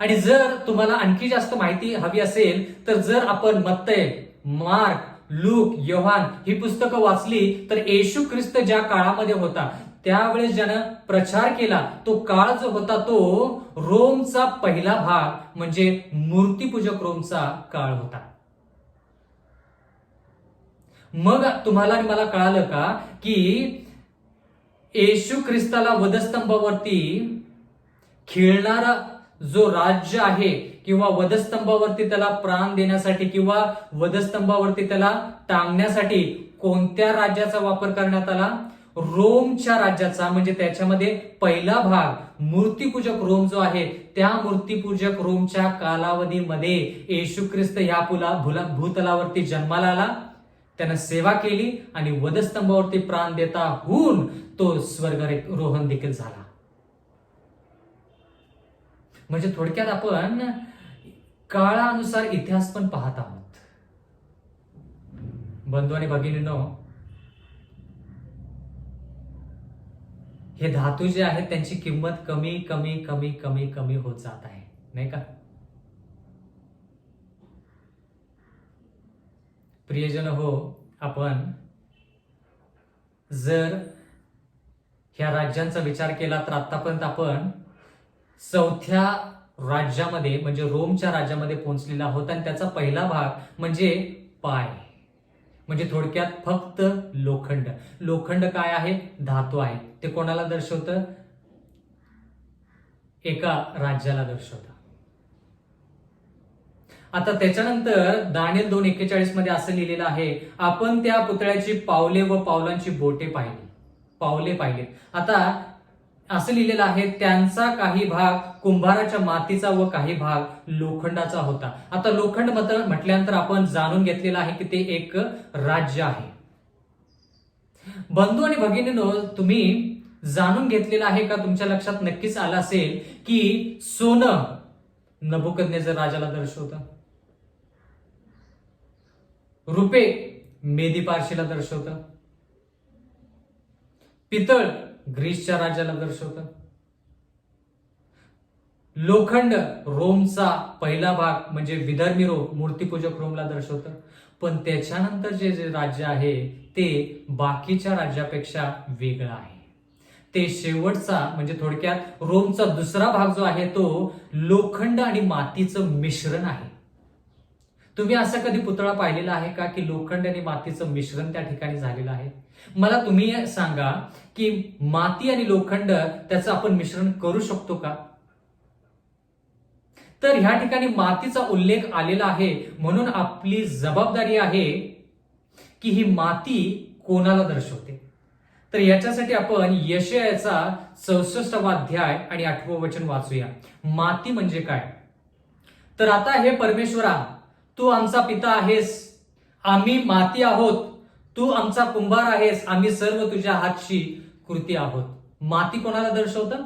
आणि जर तुम्हाला आणखी जास्त माहिती हवी असेल तर जर आपण मत्तय, मार्क, लूक, योहान ही पुस्तकं वाचली तर येशू ख्रिस्त ज्या काळामध्ये होता त्यावेळेस ज्यानं प्रचार केला तो काळ जो होता तो रोमचा पहिला भाग म्हणजे मूर्तीपूजक रोमचा काळ होता. मग तुम्हाला आणि मला कळालं का की येशू ख्रिस्ताला वधस्तंभावरती खिळणारा जो राज्य आहे किंवा वधस्तंभावरती त्याला प्राण देण्यासाठी किंवा वधस्तंभावरती त्याला टांगण्यासाठी कोणत्या राज्याचा वापर करण्यात आला? रोमच्या राज्याचा. म्हणजे त्याच्यामध्ये पहिला भाग मूर्तीपूजक रोम जो आहे त्या मूर्तीपूजक रोमच्या कालावधीमध्ये येशू ख्रिस्त ह्या भूतलावरती जन्माला आला, त्यानं सेवा केली आणि वधस्तंभावरती प्राण देता होऊन तो स्वर्गारोहण देखील झाला. म्हणजे थोडक्यात आपण काळानुसार इतिहास पण पाहत आहोत. बंधू आणि भगिनींनो, हे धातू जे आहेत त्यांची किंमत कमी कमी कमी कमी कमी होत जात आहे, नाही का? प्रियजन हो, आपण जर ह्या राज्यांचा विचार केला तर आतापर्यंत आपण चौथ्या राज्यामध्ये म्हणजे रोमच्या राज्यामध्ये पोहोचलेला आहोत. आणि त्याचा पहिला भाग म्हणजे पाय, म्हणजे थोडक्यात फक्त लोखंड. लोखंड काय आहे? धातू आहे. ते कोणाला दर्शवतं? एका राज्याला दर्शवतं. आता त्याच्यानंतर दानिएल 2:41 मध्ये असं लिहिलेलं आहे, आपण त्या पुतळ्याची पावले व पावलांची बोटे पाहिली, पावले पाहिली. आता असं लिहिलेलं आहे, त्यांचा काही भाग कुंभाराच्या मातीचा व काही भाग लोखंडाचा होता. आता लोखंड म्हटल्यानंतर आपण जाणून घेतलेलं आहे की ते एक राज्य आहे. बंधू आणि भगिनींनो, तुम्ही जाणून घेतलेलं आहे का? तुमच्या लक्षात नक्कीच आलं असेल की सोनं नबुकदनेझर राजाला दर्शवतं, रुपे मेदी पारशीला दर्शवतं, पितळ ग्रीसच्या राज्याला दर्शवतं, लोखंड रोमचा पहिला भाग म्हणजे विधर्मी रोम मूर्तीपूजक रोमला दर्शवतं. पण त्याच्यानंतर जे राज्य आहे ते बाकीच्या राज्यापेक्षा वेगळं आहे. ते शेवटचा म्हणजे थोडक्यात रोमचा दुसरा भाग जो आहे तो लोखंड आणि मातीचं मिश्रण आहे. तुम्ही असा कधी पुतळा पाहिलेला आहे का की लोखंड आणि मातीचं मिश्रण त्या ठिकाणी झालेलं आहे? मला तुम्ही सांगा की माती आणि लोखंड त्याचं आपण मिश्रण करू शकतो का? तर ह्या ठिकाणी मातीचा उल्लेख आलेला आहे, म्हणून आपली जबाबदारी आहे की ही माती कोणाला दर्शवते. तर याच्यासाठी आपण यशायाचा 64वा अध्याय आणि 8वं वचन वाचूया. माती म्हणजे काय? तर आता हे परमेश्वरा, तू आमचा पिता आहेस, आम्ही माती आहोत, तू आमचा कुंभार आहेस, आम्ही सर्व तुझ्या हातची कृती आहोत. माती कोणाला दर्शवतं?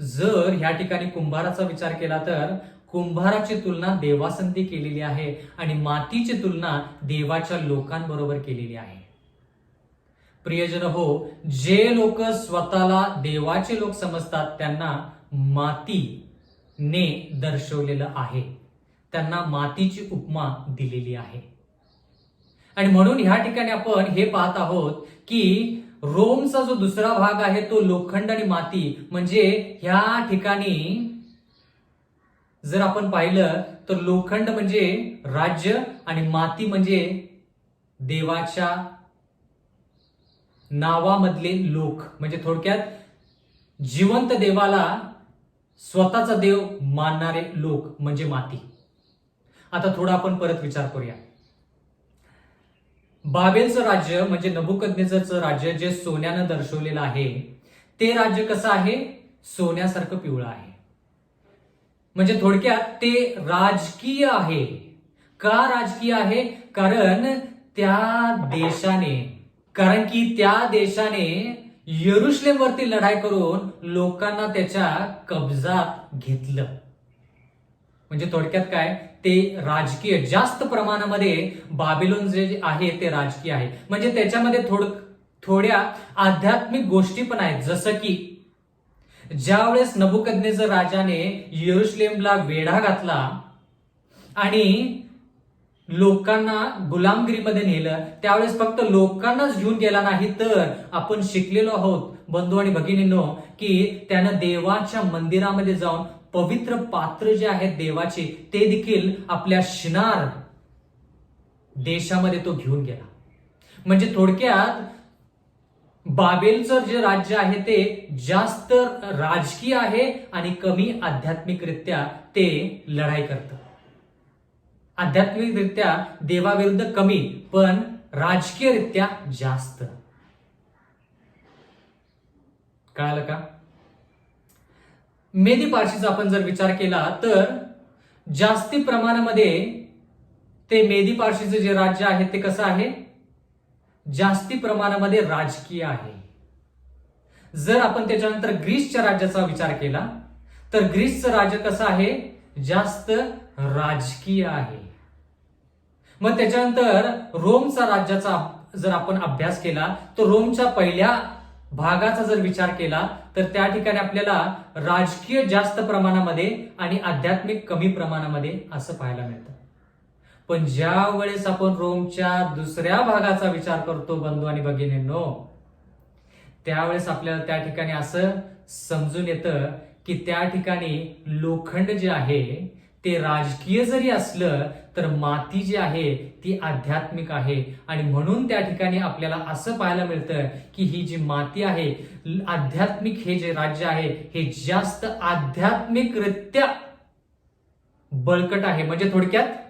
जर ह्या ठिकाणी कुंभाराचा विचार केला तर कुंभाराची तुलना देवासंती केलेली आहे आणि मातीची तुलना देवाच्या लोकांबरोबर केलेली आहे. प्रियजन हो, जे लोक स्वतःला देवाचे लोक समजतात त्यांना मातीने दर्शवलेलं आहे, त्यांना मातीची उपमा दिलेली आहे. आणि म्हणून ह्या ठिकाणी आपण हे पाहत आहोत की रोमचा जो दुसरा भाग आहे तो लोखंड आणि माती. म्हणजे ह्या ठिकाणी जर आपण पाहिलं तर लोखंड म्हणजे राज्य आणि माती म्हणजे देवाच्या नावामधले लोक. म्हणजे थोडक्यात जिवंत देवाला स्वतःचा देव मानणारे लोक म्हणजे माती. आता थोडा आपण परत विचार करूया. बाबेलचं राज्य म्हणजे नबुकदनेझरचं राज्य जे सोन्यानं दर्शवलेलं आहे, ते राज्य कसं आहे? सोन्यासारखं पिवळं आहे. म्हणजे थोडक्यात ते राजकीय आहे. का राजकीय आहे? कारण की त्या देशाने यरुशलेमवरती लढाई करून लोकांना त्याच्या कब्जात घेतलं. म्हणजे थोडक्यात काय, ते राजकीय जास्त प्रमाणामध्ये बाबिलोन जे आहे ते राजकीय आहे. म्हणजे त्याच्यामध्ये थोड्या आध्यात्मिक गोष्टी पण आहेत. जसं की ज्यावेळेस नबुकदनेझर राजाने यरुशलेमला वेढा घातला आणि लोकांना गुलामगिरीमध्ये नेलं, त्यावेळेस फक्त लोकांनाच घेऊन गेला नाही, तर आपण शिकलेलो आहोत बंधू आणि भगिनींनो, की त्यानं देवाच्या मंदिरामध्ये जाऊन पवित्र पात्र जे आहेत देवाचे, ते देखील आपल्या शिनार देशामध्ये तो घेऊन गेला. म्हणजे थोडक्यात बाबेलचं जे राज्य आहे ते जास्त राजकीय आहे आणि कमी आध्यात्मिकरित्या ते लढाई करतं. आध्यात्मिकरित्या देवाविरुद्ध कमी, पण राजकीयरित्या जास्त. कळालं का? मेदी पारशीचा आपण जर विचार केला तर जास्ती प्रमाणामध्ये ते मेदी पारशीचं जे राज्य आहे ते कसं आहे? जास्ती प्रमाणामध्ये राजकीय आहे. जर आपण त्याच्यानंतर ग्रीसच्या राज्याचा विचार केला तर ग्रीसचं राज्य कसं आहे? जास्त राजकीय आहे. मग त्याच्यानंतर रोमचा राज्याचा जर आपण अभ्यास केला तर रोमच्या पहिल्या भागाचा जर विचार केला तर त्या ठिकाणी आपल्याला राजकीय जास्त प्रमाणामध्ये आणि आध्यात्मिक कमी प्रमाणामध्ये असं पाहायला मिळतं. पण ज्या वेळेस आपण रोमच्या दुसऱ्या भागाचा विचार करतो बंधू आणि भगिनींनो, त्यावेळेस आपल्याला त्या ठिकाणी असं समजून येतं की त्या ठिकाणी लोखंड जे आहे ते राजकीय जरी असलं तर माती जी आहे ती आध्यात्मिक आहे. आणि म्हणून त्या ठिकाणी आपल्याला असं पाहायला मिळतं की ही जी माती आहे, आध्यात्मिक हे जे राज्य आहे हे जास्त आध्यात्मिकरित्या बळकट आहे. म्हणजे थोडक्यात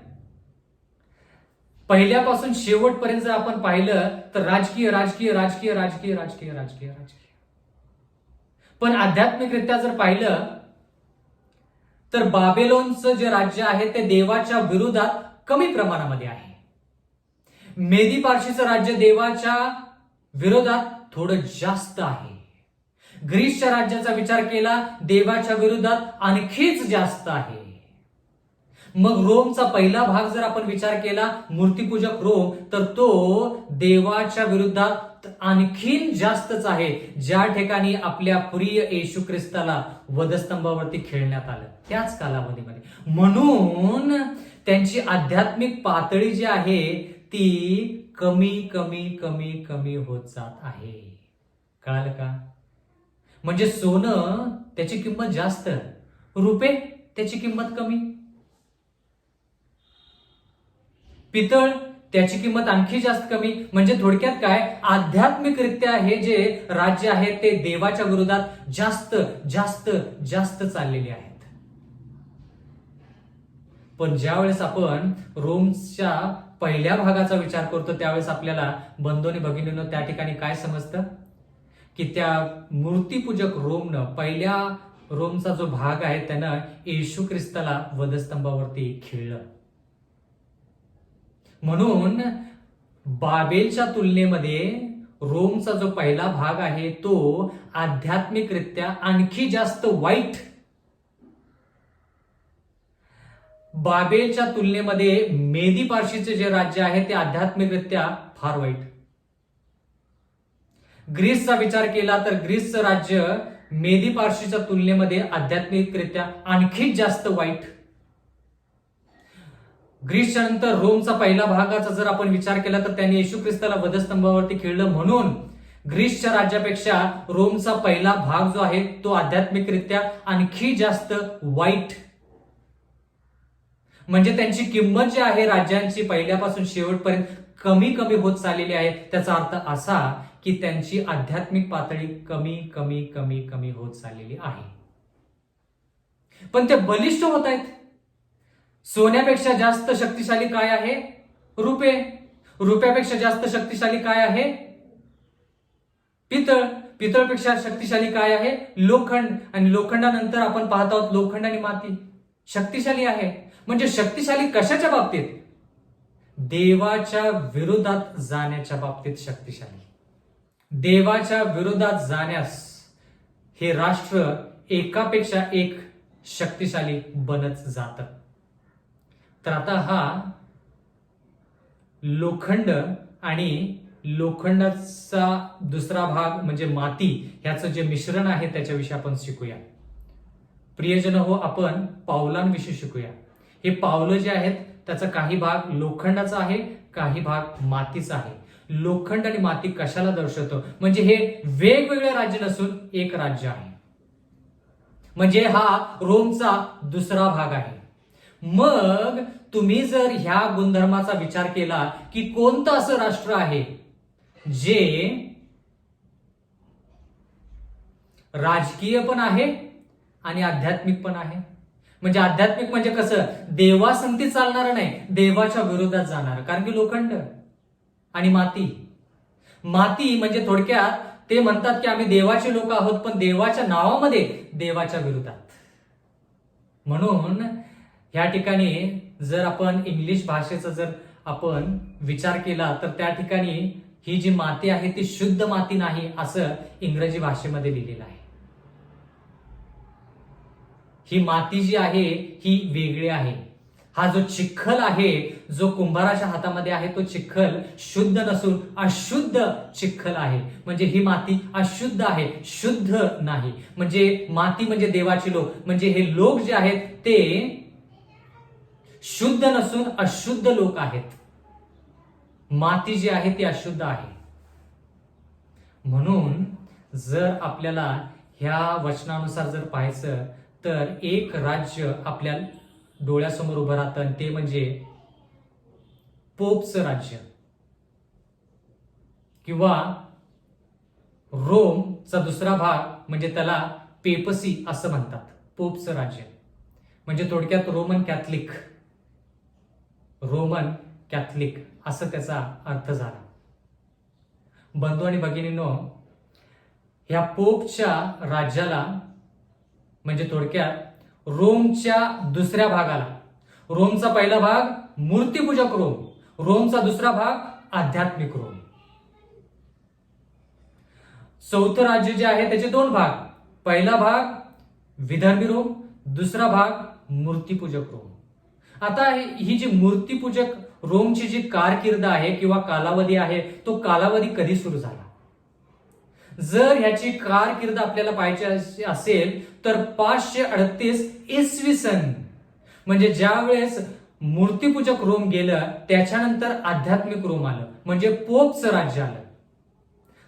पहिल्यापासून शेवटपर्यंत जर आपण पाहिलं तर राजकीय राजकीय राजकीय राजकीय राजकीय राजकीय राजकीय. पण आध्यात्मिकरित्या जर पाहिलं तर बाबेलोनचं जे राज्य आहे ते देवाच्या विरोधात कमी प्रमाणामध्ये आहे. मेदी पारशीचं राज्य देवाच्या विरोधात थोडं जास्त आहे. ग्रीसच्या राज्याचा विचार केला, देवाच्या विरोधात आणखीच जास्त आहे. मग रोमचा पहिला भाग जर आपण विचार केला, मूर्तीपूजक रोम, तर तो देवाच्या विरुद्धात आणखीन जास्तच आहे. ज्या ठिकाणी आपल्या प्रिय येशू ख्रिस्ताला वधस्तंभावरती खेळण्यात आलं त्याच कालावधीमध्ये. म्हणून त्यांची आध्यात्मिक पातळी जी आहे ती कमी कमी कमी कमी होत जात आहे. कळालं का? म्हणजे सोनं त्याची किंमत जास्त, रुपये त्याची किंमत कमी, पितळ त्याची किंमत आणखी जास्त कमी. म्हणजे थोडक्यात काय, आध्यात्मिकरित्या हे जे राज्य आहे ते देवाच्या विरोधात जास्त जास्त जास्त चाललेले आहेत. पण ज्यावेळेस आपण रोमच्या पहिल्या भागाचा विचार करतो त्यावेळेस आपल्याला बंधू आणि भगिनींनो त्या ठिकाणी काय समजतं की त्या मूर्तीपूजक रोमनं, पहिल्या रोमचा जो भाग आहे त्यानं येशू ख्रिस्ताला वधस्तंभावरती खिळलं. म्हणून बाबेलच्या तुलनेमध्ये रोमचा जो पहिला भाग आहे तो आध्यात्मिकरित्या आणखी जास्त वाईट. बाबेलच्या तुलनेमध्ये मेदी पारशीचे जे राज्य आहे ते आध्यात्मिकरित्या फार वाईट. ग्रीसचा विचार केला तर ग्रीसचं राज्य मेदी पारशीच्या तुलनेमध्ये आध्यात्मिकरित्या आणखी जास्त वाईट. ग्रीसच्या नंतर रोमचा पहिला भागाचा जर आपण विचार केला तर त्यांनी येशू ख्रिस्ताला वधस्तंभावरती खिळलं. म्हणून ग्रीसच्या राज्यापेक्षा रोमचा पहिला भाग जो आहे तो आध्यात्मिकरित्या आणखी जास्त वाईट. म्हणजे त्यांची किंमत जी आहे राज्यांची पहिल्यापासून शेवटपर्यंत कमी कमी होत चाललेली आहे. त्याचा अर्थ असा की त्यांची आध्यात्मिक पातळी कमी कमी कमी कमी होत चाललेली आहे. पण ते बलिष्ठ होत आहेत. सोन्यापेक्षा जास्त शक्तिशाली काय आहे? रुपये. रुपयापेक्षा जास्त शक्तिशाली काय आहे? पितळ. पितळपेक्षा शक्तिशाली काय आहे? लोखंड. आणि लोखंडानंतर आपण पाहत आहोत लोखंड आणि माती. शक्तिशाली आहे. म्हणजे शक्तिशाली कशाच्या बाबतीत? देवाच्या विरोधात जाण्याच्या बाबतीत शक्तिशाली. देवाच्या विरोधात जाण्यास हे राष्ट्र एकापेक्षा एक शक्तिशाली बनत जातं. तर आता हा लोखंड आणि लोखंडाचा दुसरा भाग म्हणजे माती ह्याचं जे मिश्रण आहे त्याच्याविषयी आपण शिकूया. प्रियजन हो, आपण पावलांविषयी शिकूया. हे पावलं जे आहेत त्याचा काही भाग लोखंडाचा आहे, काही भाग मातीचा आहे. लोखंड आणि माती कशाला दर्शवतो? म्हणजे हे वेगवेगळे राज्य नसून एक राज्य आहे. म्हणजे हा रोमचा दुसरा भाग आहे. मग तुम्ही जर ह्या गुणधर्माचा विचार केला की कोणतं असं राष्ट्र आहे जे राजकीय पण आहे आणि आध्यात्मिक पण आहे. म्हणजे आध्यात्मिक म्हणजे कसं? देवासंगती चालणार नाही, देवाच्या विरोधात जाणार. कारण की लोखंड आणि माती. माती म्हणजे थोडक्यात ते म्हणतात की आम्ही देवाचे लोक आहोत, पण देवाच्या नावामध्ये देवाच्या विरोधात. म्हणून या ठिकाणी जर आपण इंग्लिश भाषेचा जर आपण विचार केला तर त्या ठिकाणी ही जी माती आहे ती शुद्ध माती नाही असं इंग्रजी भाषेमध्ये लिहिलेलं आहे. ही माती जी आहे ही वेगळी आहे. हा जो चिखल आहे जो कुंभाराच्या हातामध्ये आहे तो चिखल शुद्ध नसून अशुद्ध चिखल आहे. म्हणजे ही माती अशुद्ध आहे, शुद्ध नाही. म्हणजे माती म्हणजे देवाचे लोक, म्हणजे हे लोक जे आहेत ते शुद्ध नसून अशुद्ध लोक आहेत. माती जी आहे ती अशुद्ध आहे. म्हणून जर आपल्याला ह्या वचनानुसार जर पाहायचं तर एक राज्य आपल्या डोळ्यासमोर उभं राहतं, ते म्हणजे पोपचं राज्य किंवा रोमचा दुसरा भाग म्हणजे त्याला पेपसी असं म्हणतात. पोपचं राज्य म्हणजे थोडक्यात रोमन कॅथलिक, रोमन कॅथलिक असं त्याचा अर्थ झाला. बंधू आणि भगिनींनो, ह्या पोपच्या राज्याला म्हणजे थोडक्यात रोमच्या दुसऱ्या भागाला, रोमचा पहिला भाग मूर्तिपूजक रोम, रोमचा दुसरा भाग आध्यात्मिक रोम. चौथं राज्य जे आहे त्याचे दोन भाग, पहिला भाग विदर्भी रोम, दुसरा भाग मूर्तिपूजक रोम. आता ही जी मूर्तिपूजक रोमची जी कारकीर्द आहे किंवा कालावधी आहे तो कालावधी कधी सुरू झाला? जर ह्याची कारकीर्द आपल्याला पाहायची असेल तर 538 इसवी सन, म्हणजे ज्या वेळेस मूर्तिपूजक रोम गेलं त्याच्यानंतर आध्यात्मिक रोम आलं, म्हणजे पोपचं राज्य आलं.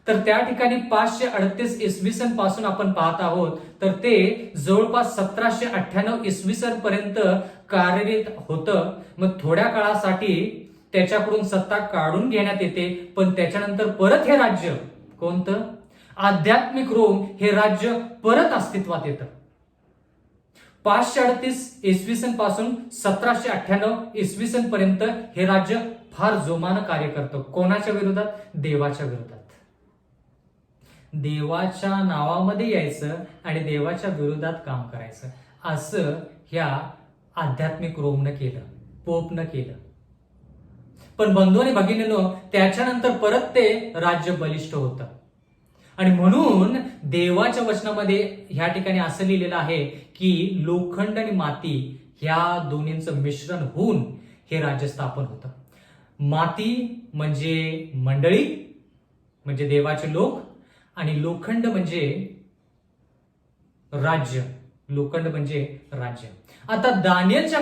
तर त्या ठिकाणी 538 इसवी सन पासून आपण पाहत आहोत तर ते जवळपास 1798 इसवी सन पर्यंत कार्यरत होतं. मग थोड्या काळासाठी त्याच्याकडून सत्ता काढून घेण्यात येते, पण त्याच्यानंतर परत हे राज्य कोणतं? आध्यात्मिक रोम हे राज्य परत अस्तित्वात येतं. 538 इसवी सन पासून 1798 इसवी सन पर्यंत हे राज्य फार जोमानं कार्य करतं. कोणाच्या विरोधात? देवाच्या विरोधात. देवाच्या नावामध्ये यायचं आणि देवाच्या विरोधात काम करायचं, असं ह्या आध्यात्मिक रोमनं केलं, पोपनं केलं. पण बंधू आणि भगिनींनो, त्याच्यानंतर परत ते राज्य बलिष्ठ होतं. आणि म्हणून देवाच्या वचनामध्ये ह्या ठिकाणी असं लिहिलेलं आहे की लोखंड आणि माती ह्या दोन्हींचं मिश्रण होऊन हे राज्य स्थापन होतं. माती म्हणजे मंडळी, म्हणजे देवाचे लोक, आणि लोखंड म्हणजे राज्य, लोखंड म्हणजे राज्य. आता दानियलच्या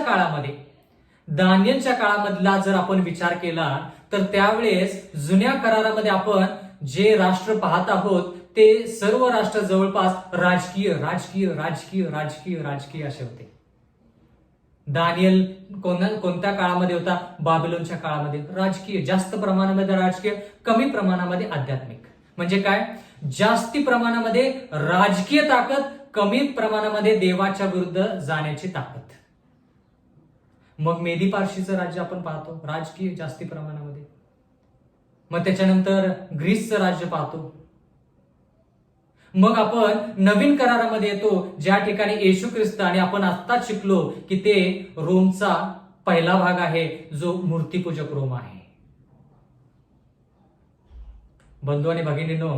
काळामधला जर आपण विचार केला तर त्यावेळेस जुन्या करारामध्ये आपण जे राष्ट्र पाहत आहोत ते सर्व राष्ट्र जवळपास राजकीय राजकीय राजकीय राजकीय राजकीय असे होते. दानियल कोणत्या काळामध्ये होता? बाबिलोनच्या काळामध्ये. राजकीय, जास्त प्रमाणामध्ये राजकीय, कमी प्रमाणामध्ये आध्यात्मिक. म्हणजे काय? जास्ती प्रमाणामध्ये राजकीय ताकद, कमी प्रमाणामध्ये देवाच्या विरुद्ध जाण्याची ताकद. मग मेदी पारशीचं राज्य आपण पाहतो, राजकीय जास्ती प्रमाणामध्ये. मग त्याच्यानंतर ग्रीसचं राज्य पाहतो. मग आपण नवीन करारामध्ये येतो, ज्या ठिकाणी येशू ख्रिस्त आणि आपण आत्ताच शिकलो की ते रोमचा पहिला भाग आहे, जो मूर्तिपूजक रोम आहे. बंधू आणि भगिनींनो,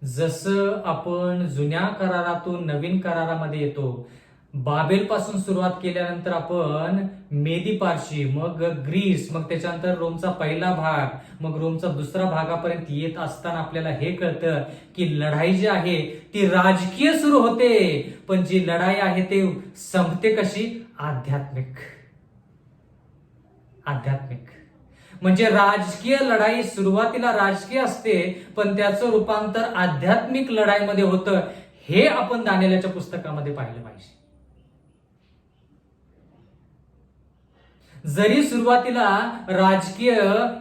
जसं आपण जुन्या करारातून नवीन करारामध्ये येतो, बाबेल पासून सुरुवात केल्यानंतर आपण मेदी पारशी, मग ग्रीस, मग त्याच्यानंतर रोमचा पहिला भाग, मग रोमचा दुसरा भागापर्यंत येत असताना आपल्याला हे कळतं की लढाई जी आहे ती राजकीय सुरू होते, पण जी लढाई आहे ते संपते कशी? आध्यात्मिक. म्हणजे राजकीय लढाई सुरुवातीला राजकीय असते, पण त्याचं रूपांतर आध्यात्मिक लढाईमध्ये होतं. हे आपण दानिएलच्या पुस्तकामध्ये पाहिलं पाहिजे. जरी सुरुवातीला राजकीय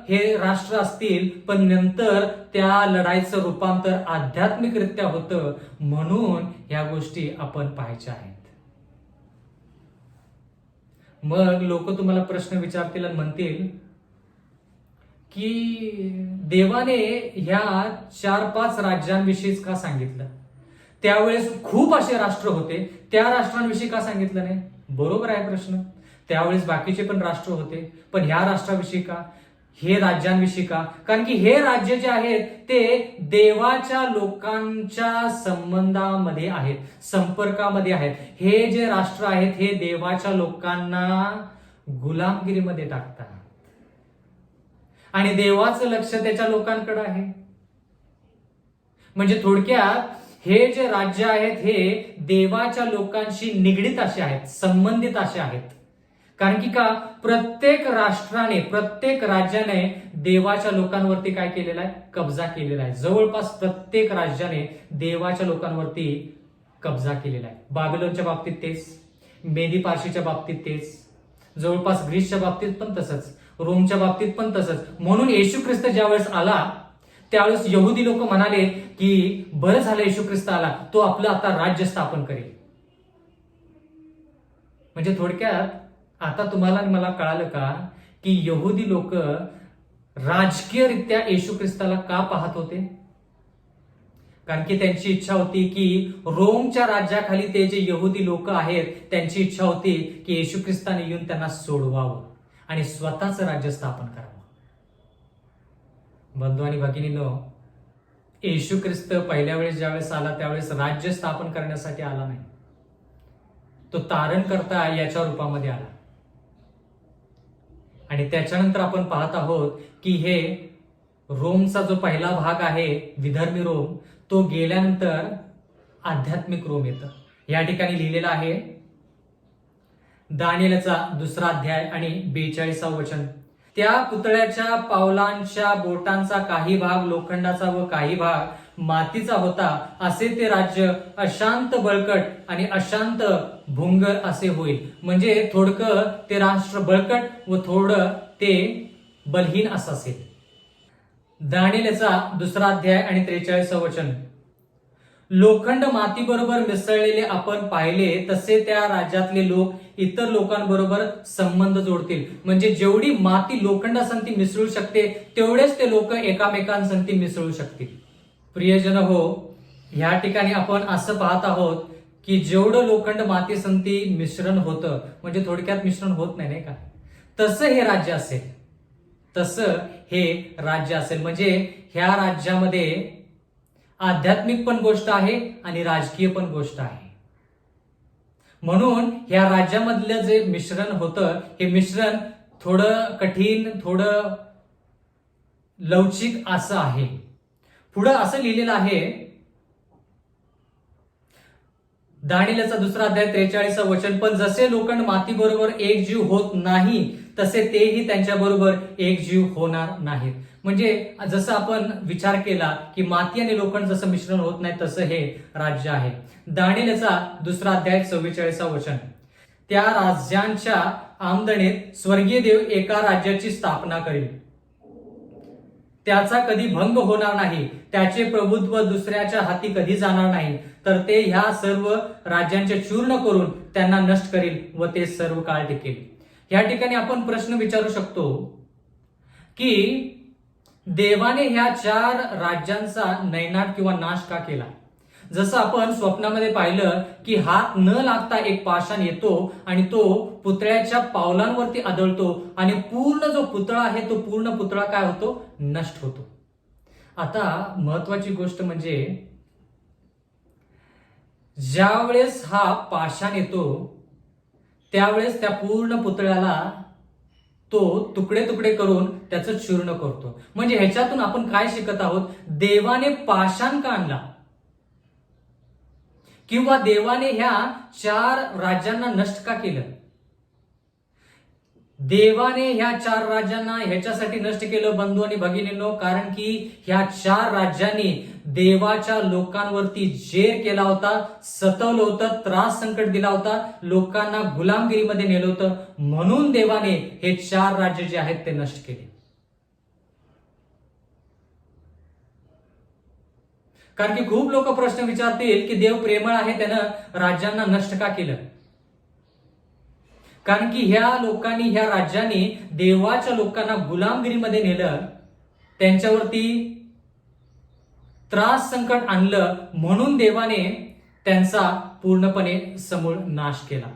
हे राष्ट्र असतील, पण नंतर त्या लढाईचं रूपांतर आध्यात्मिकरित्या होतं, म्हणून या गोष्टी आपण पाहायच्या आहेत. मग लोक तुम्हाला प्रश्न विचारतील आणि म्हणतील की देवाने ह्या 4-5 राज्यांविषयीच का सांगितलं? त्यावेळेस खूप असे राष्ट्र होते, त्या राष्ट्रांविषयी का सांगितलं नाही? बरोबर आहे प्रश्न. त्यावेळेस बाकीचे पण राष्ट्र होते, पण ह्या राष्ट्राविषयी का? हे राज्यांविषयी का? कारण की हे राज्य जे आहेत ते देवाच्या लोकांच्या संबंधामध्ये आहेत, संपर्कामध्ये आहेत. हे जे राष्ट्र आहेत हे देवाच्या लोकांना गुलामगिरीमध्ये टाकतात आणि देवाचं लक्ष त्याच्या लोकांकडे आहे. म्हणजे थोडक्यात हे जे राज्य आहेत हे देवाच्या लोकांशी निगडीत असे आहेत, संबंधित असे आहेत. कारण की का? प्रत्येक राष्ट्राने, प्रत्येक राज्याने देवाच्या लोकांवरती काय केलेला आहे? कब्जा केलेला आहे. जवळपास प्रत्येक राज्याने देवाच्या लोकांवरती कब्जा केलेला आहे. बाबिलोनच्या बाबतीत तेच, मेदी पारशीच्या बाबतीत तेच, जवळपास ग्रीसच्या बाबतीत पण तसंच, रोमच्या बाबतीत पण तसंच. म्हणून येशू ख्रिस्त ज्यावेळेस आला त्यावेळेस यहुदी लोक म्हणाले की बरं झालं येशू ख्रिस्त आला, तो आपलं आता राज्य स्थापन करेल. म्हणजे थोडक्यात आता तुम्हाला आणि मला कळालं का की यहुदी लोक राजकीयरित्या येशू ख्रिस्ताला का पाहत होते? कारण की त्यांची इच्छा होती की रोमच्या राज्याखाली ते जे यहुदी लोक आहेत त्यांची इच्छा होती की येशू ख्रिस्ताने येऊन त्यांना सोडवावं आणि स्वतःचं राज्य स्थापन करावं. बंधू आणि भगिनींनो, येशू ख्रिस्त पहिल्या वेळेस ज्यावेळेस आला त्यावेळेस राज्य स्थापन करण्यासाठी आला नाही, तो तारण करता याच्या रूपामध्ये आला. आणि त्याच्यानंतर आपण पाहत आहोत की हे रोमचा जो पहिला भाग आहे विधर्मी रोम, तो गेल्यानंतर आध्यात्मिक रोम येतं. या ठिकाणी लिहिलेलं आहे दानिएलचा 2 अध्याय आणि 42 वचन. त्या पुतळ्याच्या पावलांच्या बोटांचा काही भाग लोखंडाचा व काही भाग मातीचा होता, असे ते राज्य अशांत बळकट आणि अशांत भुंगर असे होईल. म्हणजे थोडकं ते राष्ट्र बळकट व थोडं ते बलहीन असं असेल. दानिएलचा 2 अध्याय आणि 43 वचन. लोखंड मातीबरोबर मिसळलेले आपण पाहिले तसे त्या राज्यातले लोक इतर लोकांबरोबर संबंध जोडतील. म्हणजे जेवढी माती लोखंडासंती मिसळू शकते तेवढेच ते लोक एकामेकांसंती मिसळू शकतील. प्रियजन हो, ह्या ठिकाणी आपण असं पाहत आहोत की जेवढं लोखंड मातीसंती मिश्रण होतं, म्हणजे थोडक्यात मिश्रण होत नाही का, तसं हे राज्य असेल, तसं हे राज्य असेल. म्हणजे ह्या राज्यामध्ये आध्यात्मिक पण गोष्ट आहे आणि राजकीय पण गोष्ट आहे. म्हणून ह्या राज्यामधलं जे मिश्रण होतं हे मिश्रण थोडं कठीण, थोडं लवचिक असं आहे. पुढं असं लिहिलेलं आहे दानिएलचा 2 अध्याय 43 वचन. पण जसे लोखंड माती बरोबर एक जीव होत नाही तसे तेही त्यांच्या बरोबर एक जीव होणार नाहीत. म्हणजे जसं आपण विचार केला की माती आणि लोखंड जसं मिश्रण होत नाही तसं हे राज्य आहे. दानिएलचा 2 अध्याय 44 वचन. त्या राज्यांच्या आमदणीत स्वर्गीय देव एका राज्याची स्थापना करेल, त्याचा कधी भंग होणार नाही, त्याचे प्रभुत्व दुसऱ्याच्या हाती कधी जाणार नाही, तर ते ह्या सर्व राज्यांचे चूर्ण करून त्यांना नष्ट करेल व ते सर्व काळ टिकेल. या ठिकाणी आपण प्रश्न विचारू शकतो की देवाने ह्या 4 राज्यांचा नैनाट किंवा नाश का केला? जसं आपण स्वप्नामध्ये पाहिलं की हात न लागता एक पाषाण येतो आणि तो पुतळ्याच्या पावलांवरती आदळतो आणि पूर्ण जो पुतळा आहे तो पूर्ण पुतळा काय होतो? नष्ट होतो. आता महत्वाची गोष्ट म्हणजे ज्यावेळेस हा पाषाण येतो त्यावेळेस त्या पूर्ण पुतळ्याला तो तुकडे तुकडे करून त्याचं चूर्ण करतो. म्हणजे ह्याच्यातून आपण काय शिकत आहोत? देवाने पाषाण का आणला किंवा देवाने ह्या 4 राज्यांना नष्ट का केलं? देवाने ह्या 4 राज्यांना ह्याच्यासाठी नष्ट केलं बंधू आणि भगिनींनो, कारण की ह्या 4 राज्यांनी देवाच्या लोकांवरती जेर केला होता, सतवलं होतं, त्रास संकट दिला होता, लोकांना गुलामगिरीमध्ये नेलं होतं. म्हणून देवाने हे 4 राज्य जे आहेत ते नष्ट केले. कारण की खूप लोक प्रश्न विचारतील की देव प्रेमळ आहे, त्यानं राज्यांना नष्ट का केलं? कारण की ह्या लोकांनी, ह्या राज्यांनी देवाच्या लोकांना गुलामगिरीमध्ये नेलं, त्यांच्यावरती त्रास संकट आणलं, म्हणून देवाने त्यांचा पूर्णपणे समूळ नाश केला.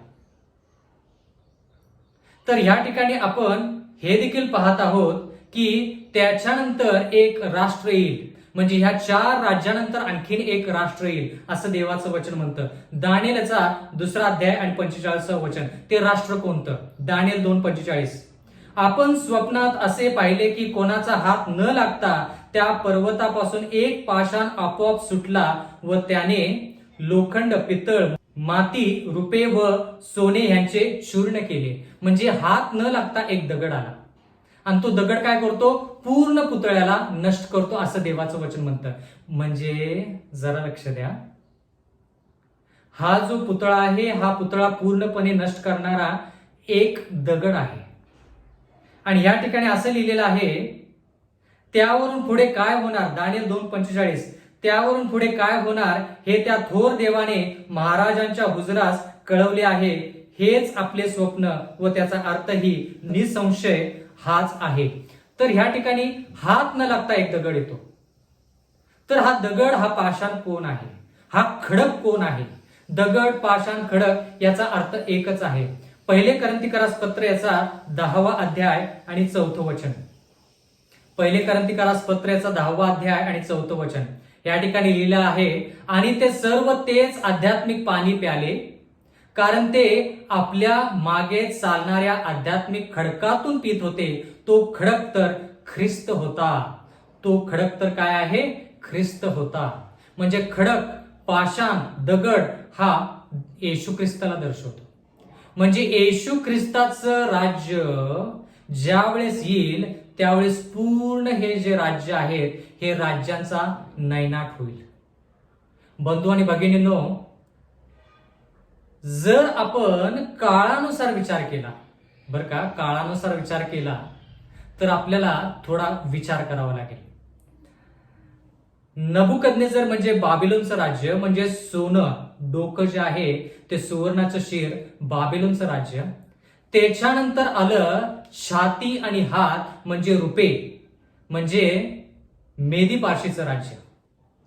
तर ह्या ठिकाणी आपण हे देखील पाहत आहोत की त्याच्यानंतर एक राष्ट्र येईल, म्हणजे ह्या 4 राज्यानंतर आणखीन एक राष्ट्र येईल असं देवाचं वचन म्हणतं. दानिएलचा 2 अध्याय आणि 45 वचन. ते राष्ट्र कोणतं? दानिएल 2:45. आपण स्वप्नात असे पाहिले की कोणाचा हात न लागता त्या पर्वतापासून एक पाषाण आपोआप सुटला व त्याने लोखंड, पितळ, माती, रुपे व सोने यांचे चूर्ण केले. म्हणजे हात न लागता एक दगड आला आणि तो दगड काय करतो? पूर्ण पुतळ्याला नष्ट करतो असं देवाचं वचन म्हणतं. म्हणजे जरा लक्ष द्या, हा जो पुतळा आहे हा पुतळा पूर्णपणे नष्ट करणारा एक दगड आहे. आणि या ठिकाणी असं लिहिलेलं आहे, त्यावरून पुढे काय होणार? दानिएल 2:45. त्यावरून पुढे काय होणार हे त्या थोर देवाने महाराजांच्या हुजरास कळवले आहे. हेच आपले स्वप्न व त्याचा अर्थही निसंशय हाच आहे. तर ह्या ठिकाणी हात न लागता एक दगड येतो. तर हा दगड, हा पाषाण कोण आहे? हा खडक कोण आहे? दगड, पाषाण, खडक याचा अर्थ एकच आहे. 1 कोरिन्थीकरास पत्र याचा 10वा अध्याय आणि 4थं वचन. 1 कोरिन्थीकरास पत्र याचा 10वा अध्याय आणि 4थं वचन. या ठिकाणी लिहिलं आहे, आणि ते सर्व तेच आध्यात्मिक पाणी प्याले, कारण ते आपल्या मागे चालणाऱ्या आध्यात्मिक खडकातून पित होते. तो खडक तर ख्रिस्त होता. तो खडक तर काय आहे? ख्रिस्त होता. म्हणजे खडक, पाषाण, दगड हा येशू ख्रिस्ताला दर्शवतो. म्हणजे येशू ख्रिस्ताचं राज्य ज्यावेळेस येईल त्यावेळेस पूर्ण हे जे राज्य आहेत हे राज्यांचा नैनाट होईल. बंधू आणि भगिनींनो, जर आपण काळानुसार विचार केला, बरं का, काळानुसार विचार केला तर आपल्याला थोडा विचार करावा लागेल. नबुकदनेझर म्हणजे बाबिलोनचं राज्य, म्हणजे सोनं, डोकं जे आहे ते सुवर्णाचं शिर, बाबिलोनचं राज्य. त्याच्यानंतर आलं छाती आणि हात म्हणजे रुपे, म्हणजे मेदी पारशीचं राज्य.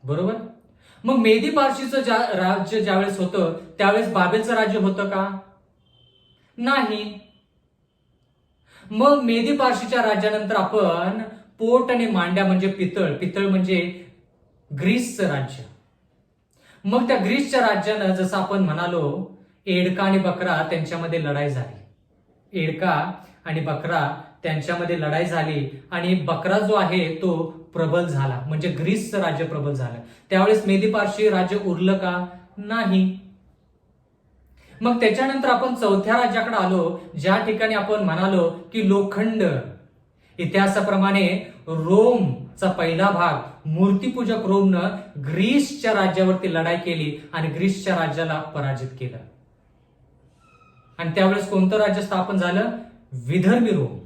बरोबर? मग मेदी पारशीचं राज्य ज्यावेळेस होतं त्यावेळेस बाबेलचं राज्य होतं का? नाही. मग मेदी पारशीच्या राज्यानंतर आपण पोट आणि मांड्या म्हणजे पितळ, पितळ म्हणजे ग्रीसचं राज्य. मग त्या ग्रीसच्या राज्यानं जसं आपण म्हणालो, एडका आणि बकरा त्यांच्यामध्ये लढाई झाली. एडका आणि बकरा त्यांच्यामध्ये लढाई झाली आणि बकरा जो आहे तो प्रबल झाला, म्हणजे ग्रीसचं राज्य प्रबल झालं. त्यावेळेस मेदी पारशी राज्य उरलं का? नाही. मग त्याच्यानंतर आपण 4थ्या राज्याकडे आलो, ज्या ठिकाणी आपण म्हणालो की लोखंड. इतिहासाप्रमाणे रोमचा पहिला भाग, मूर्तीपूजक रोमनं ग्रीसच्या राज्यावरती लढाई केली आणि ग्रीसच्या राज्याला पराजित केलं. आणि त्यावेळेस कोणतं राज्य स्थापन झालं? विधर्मी रोम.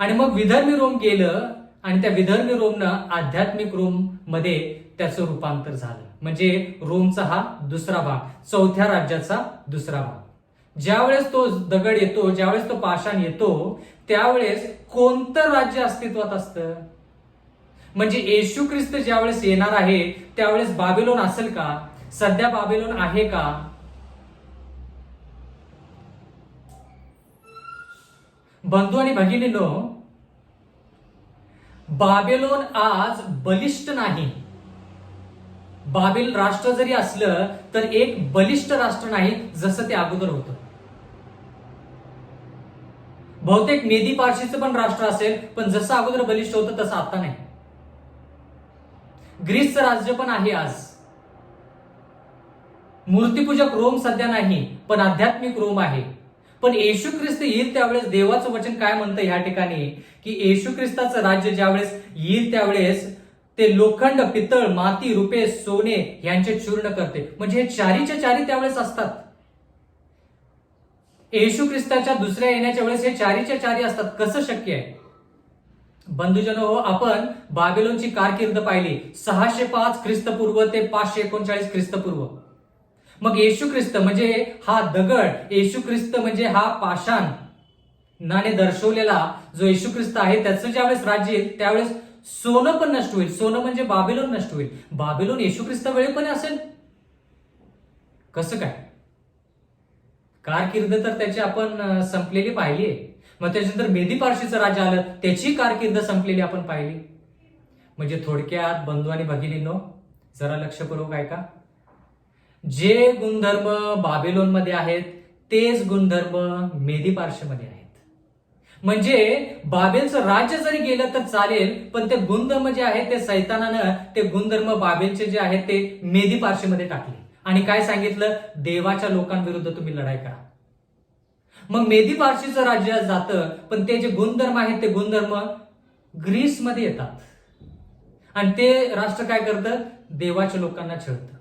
आणि मग विधर्मी रोम गेलं आणि त्या विधर्मी रोमनं आध्यात्मिक रोम मध्ये त्याचं रूपांतर झालं. म्हणजे रोमचा हा दुसरा भाग, 4थ्या राज्याचा दुसरा भाग. ज्यावेळेस तो दगड येतो, ज्यावेळेस तो पाषाण येतो, त्यावेळेस कोणतं राज्य अस्तित्वात असतं? म्हणजे येशू ख्रिस्त ज्यावेळेस येणार आहे त्यावेळेस बाबिलोन असेल का? सध्या बाबिलोन आहे का? बंधू आणि भगिनींनो, बाबिलोन आज बलिष्ठ नाही. बाबिल राष्ट्र जरी असलं तर एक बलिष्ठ राष्ट्र नाही जसं ते अगोदर होतं. बहुतेक मेदी पारशीचं पण राष्ट्र असेल, पण जसं अगोदर बलिष्ठ होतं तसं आता नाही. ग्रीसचं राज्य पण आहे आज. मूर्तीपूजक रोम सध्या नाही, पण आध्यात्मिक रोम आहे. पण येशू ख्रिस्त येईल त्यावेळेस देवाचं वचन काय म्हणतं ह्या ठिकाणी, की येशू ख्रिस्ताचं राज्य ज्यावेळेस येईल त्यावेळेस ते लोखंड, पितळ, माती, रुपे, सोने यांचे चूर्ण करते. म्हणजे हे चारीच्या चारी त्यावेळेस असतात. येशू ख्रिस्ताच्या दुसऱ्या येण्याच्या वेळेस हे चारीच्या चारी असतात. कसं शक्य आहे? बंधुजनो हो, आपण बाबिलोनची कारकीर्द पाहिली 605 ख्रिस्तपूर्व ते 539 ख्रिस्तपूर्व. मग येशू ख्रिस्त म्हणजे हा दगड, येशू ख्रिस्त म्हणजे हा पाषाण नाने दर्शवलेला जो येशू ख्रिस्त आहे, त्याचं ज्यावेळेस राज्य येईल त्यावेळेस सोनं पण नष्ट होईल. सोनं म्हणजे बाबिलोन नष्ट होईल. बाबिलोन येशू ख्रिस्त वेळेपणे असेल. कसं काय? कारकीर्द तर त्याची आपण संपलेली पाहिली आहे. मग त्याच्यानंतर मेदी पारशीचं राज्य आलं, त्याची कारकीर्द संपलेली आपण पाहिली. म्हणजे थोडक्यात बंधू आणि भगिनींनो, जरा लक्षपूर्वक ऐका. जे गुणधर्म बाबिलोनमध्ये आहेत तेच गुणधर्म मेदी पारशीमध्ये आहेत. म्हणजे बाबेलचं राज्य जरी गेलं तर चालेल, पण ते गुणधर्म जे आहेत ते सैतानानं ते गुणधर्म बाबेलचे जे आहेत ते मेदी पारशीमध्ये टाकले. आणि काय सांगितलं? देवाच्या लोकांविरुद्ध तुम्ही लढाई करा. मग मेदी पारशीचं राज्य जातं, पण ते जे गुणधर्म आहेत ते गुणधर्म ग्रीसमध्ये येतात. आणि ते राष्ट्र काय करतं? देवाच्या लोकांना छळतं.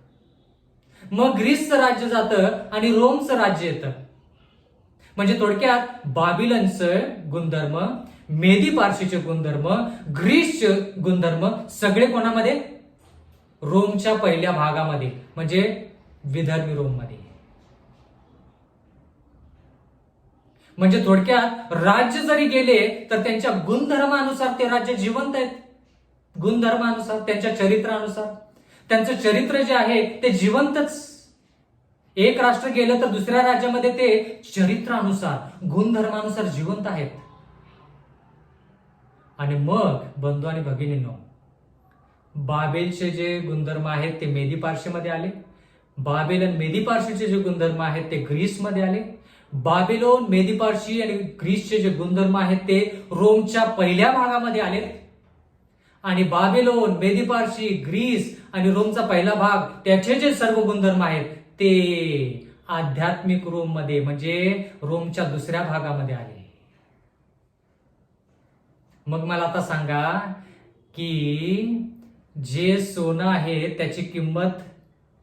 मग ग्रीसचं राज्य जातं आणि रोमचं राज्य येतं. म्हणजे थोडक्यात बाबिलोनचं गुणधर्म, मेदी पारशीचे गुणधर्म, ग्रीसचे गुणधर्म सगळे कोणामध्ये? रोमच्या पहिल्या भागामध्ये, म्हणजे विधर्मी रोममध्ये. म्हणजे थोडक्यात राज्य जरी गेले तर त्यांच्या गुणधर्मानुसार ते राज्य जिवंत आहेत. गुणधर्मानुसार, त्यांच्या चरित्रानुसार. त्यांचं चरित्र जे आहे ते जिवंतच. एक राष्ट्र गेलं तर दुसऱ्या राज्यामध्ये ते चरित्रानुसार, गुणधर्मानुसार जिवंत आहेत. आणि मग बंधू आणि भगिनींनो, बाबेलचे जे गुणधर्म आहेत ते मेदी पारशीमध्ये आले. बाबेल आणि मेदी पारशीचे जे गुणधर्म आहेत ते ग्रीसमध्ये आले. बाबिलोन, मेदी पारशी आणि ग्रीसचे जे गुणधर्म आहेत ते रोमच्या पहिल्या भागामध्ये आले. आणि बाबिलोन, मेदी पारशी, ग्रीस आणि रोमचा पहिला भाग, त्याचे जे सर्व गुणधर्म आहेत ते आध्यात्मिक रोममध्ये म्हणजे रोमच्या दुसऱ्या भागामध्ये आले. मग मला आता सांगा की जे सोनं आहे त्याची किंमत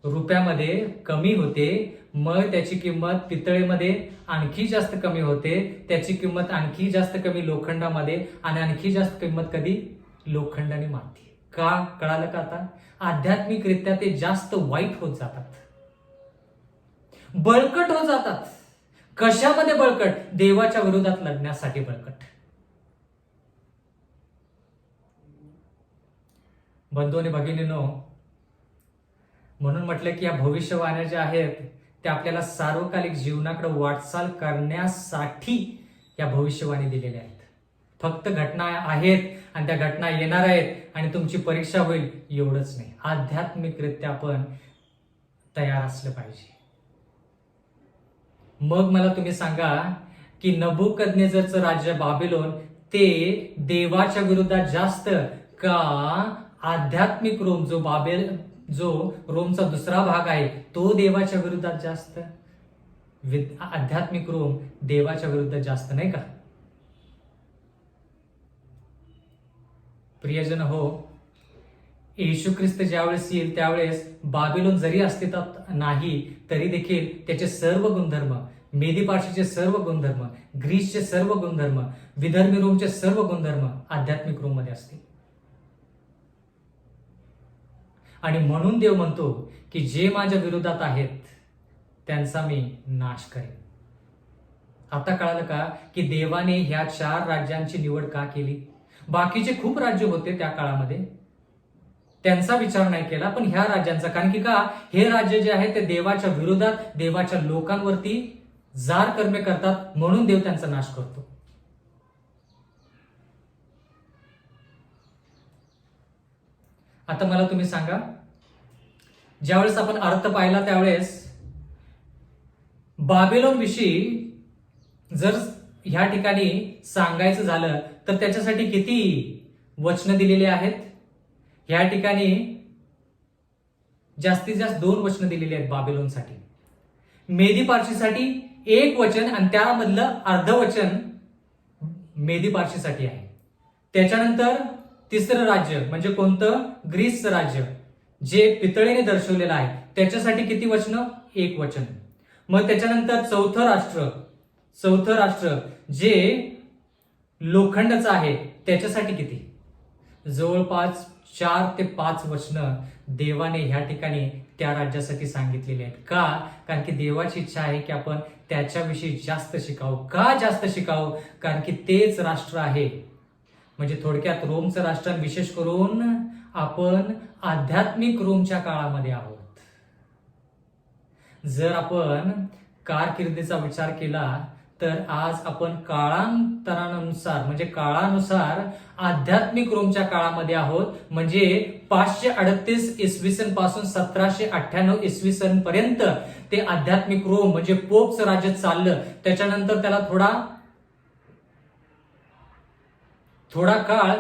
रुपयामध्ये कमी होते, मग त्याची किंमत पितळेमध्ये आणखी जास्त कमी होते, त्याची किंमत आणखी जास्त कमी लोखंडामध्ये, आणि आणखी जास्त किंमत कधी? लोखंड आणि माती. का? कळालं का आता? आध्यात्मिकरित्या ते जास्त वाईट होत जातात, बळकट होत जातात. कशामध्ये बळकट? देवाच्या विरोधात लढण्यासाठी बळकट. बंधू आणि भगिनींनो, म्हणून म्हटलं की या भविष्यवाण्या ज्या आहेत त्या आपल्याला सार्वकालिक जीवनाकडे वाटचाल करण्यासाठी या भविष्यवाणी दिलेल्या आहेत. फक्त घटना आहेत आणि त्या घटना येणार आहेत आणि तुमची परीक्षा होईल एवढंच नाही. आध्यात्मिकरित्या आपण तयार असलं पाहिजे. मग मला तुम्ही सांगा की नबुकदनेझरचं राज्य बाबिलोन ते देवाच्या विरोधात जास्त का आध्यात्मिक रोम जो रोमचा दुसरा भाग आहे तो देवाच्या विरोधात जास्त? आध्यात्मिक रोम देवाच्या विरुद्ध जास्त, नाही का? प्रियजन हो, येशू ख्रिस्त ज्यावेळेस येईल त्यावेळेस बाबिलोन जरी अस्तित्वात नाही तरी देखील त्याचे सर्व गुणधर्म, मेदी पारशीचे सर्व गुणधर्म, ग्रीसचे सर्व गुणधर्म, विधर्मी रोमचे सर्व गुणधर्म आध्यात्मिक रोम मध्ये असतील. आणि म्हणून देव म्हणतो की जे माझ्या विरोधात आहेत त्यांचा मी नाश करेन. आता कळालं का की देवाने ह्या 4 राज्यांची निवड का केली? बाकीचे खूप राज्य होते त्या काळामध्ये, त्यांचा विचार नाही केला, पण ह्या राज्यांचा. कारण की का, हे राज्य जे आहे ते देवाच्या विरोधात, देवाच्या लोकांवरती जार कर्मे करतात, म्हणून देव त्यांचा नाश करतो. आता मला तुम्ही सांगा, ज्यावेळेस आपण अर्थ पाहिला त्यावेळेस बाबेलोन विषयी जर ह्या ठिकाणी सांगायचं झालं तर त्याच्यासाठी किती वचनं दिलेली आहेत? ह्या ठिकाणी जास्तीत जास्त 2 वचनं दिलेली आहेत बाबेलोनसाठी. मेदी पारशीसाठी 1 वचन आणि त्यामधलं अर्धवचन मेदी पारशीसाठी आहे. त्याच्यानंतर तिसरं राज्य म्हणजे कोणतं? ग्रीसचं राज्य, जे पितळेने दर्शवलेलं आहे, त्याच्यासाठी किती वचनं? 1 वचन. मग त्याच्यानंतर चौथं राष्ट्र जे लोखंडाचं आहे, त्याच्यासाठी किती? जवळपास 4 ते 5 वचनं देवाने ह्या ठिकाणी त्या राज्यासाठी सांगितलेली आहेत. का? कारण की देवाची इच्छा आहे की आपण त्याच्याविषयी जास्त शिकावं. का जास्त शिकावं? कारण की तेच राष्ट्र आहे, म्हणजे थोडक्यात रोमचं राष्ट्र, विशेष करून आपण आध्यात्मिक रोमच्या काळामध्ये आहोत. जर आपण कारकिर्दीचा विचार केला तर आज आपण काळांतरानुसार म्हणजे काळानुसार आध्यात्मिक रोमच्या काळामध्ये आहोत. म्हणजे 538 इसवी सन पासून 1798 इसवी सन पर्यंत ते आध्यात्मिक रोम म्हणजे पोपचं राज्य चाललं. त्याच्यानंतर त्याला थोडा काळ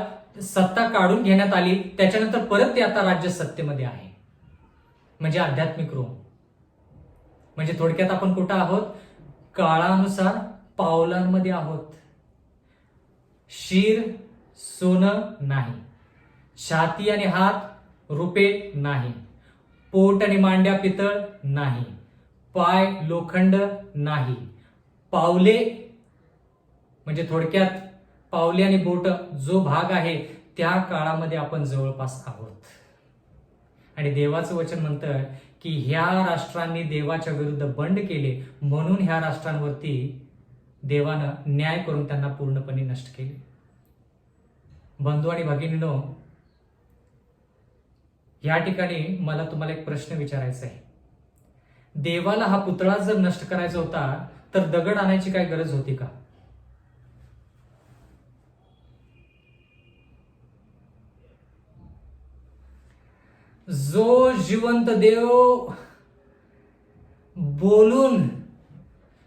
सत्ता काढून घेण्यात आली. त्याच्यानंतर परत ते आता राज्य सत्तेमध्ये आहे, म्हणजे आध्यात्मिक रोम. म्हणजे थोडक्यात आपण कुठं आहोत? काळानुसार पावलांमध्ये आहोत. शिर सोनं नाही, छाती आणि हात रुपे नाही, पोट आणि मांड्या पितळ नाही, पाय लोखंड नाही, पावले म्हणजे थोडक्यात पावले आणि बोट जो भाग आहे त्या काळामध्ये आपण जवळपास आहोत. आणि देवाचं वचन म्हणतं की ह्या राष्ट्रांनी देवाच्या विरुद्ध बंड केले, म्हणून ह्या राष्ट्रांवरती देवानं न्याय करून त्यांना पूर्णपणे नष्ट केले. बंधू आणि भगिनींनो, या ठिकाणी मला तुम्हाला एक प्रश्न विचारायचा आहे. देवाला हा पुतळा जर नष्ट करायचा होता तर दगड आणायची काय गरज होती का? जो जिवंत देव बोलून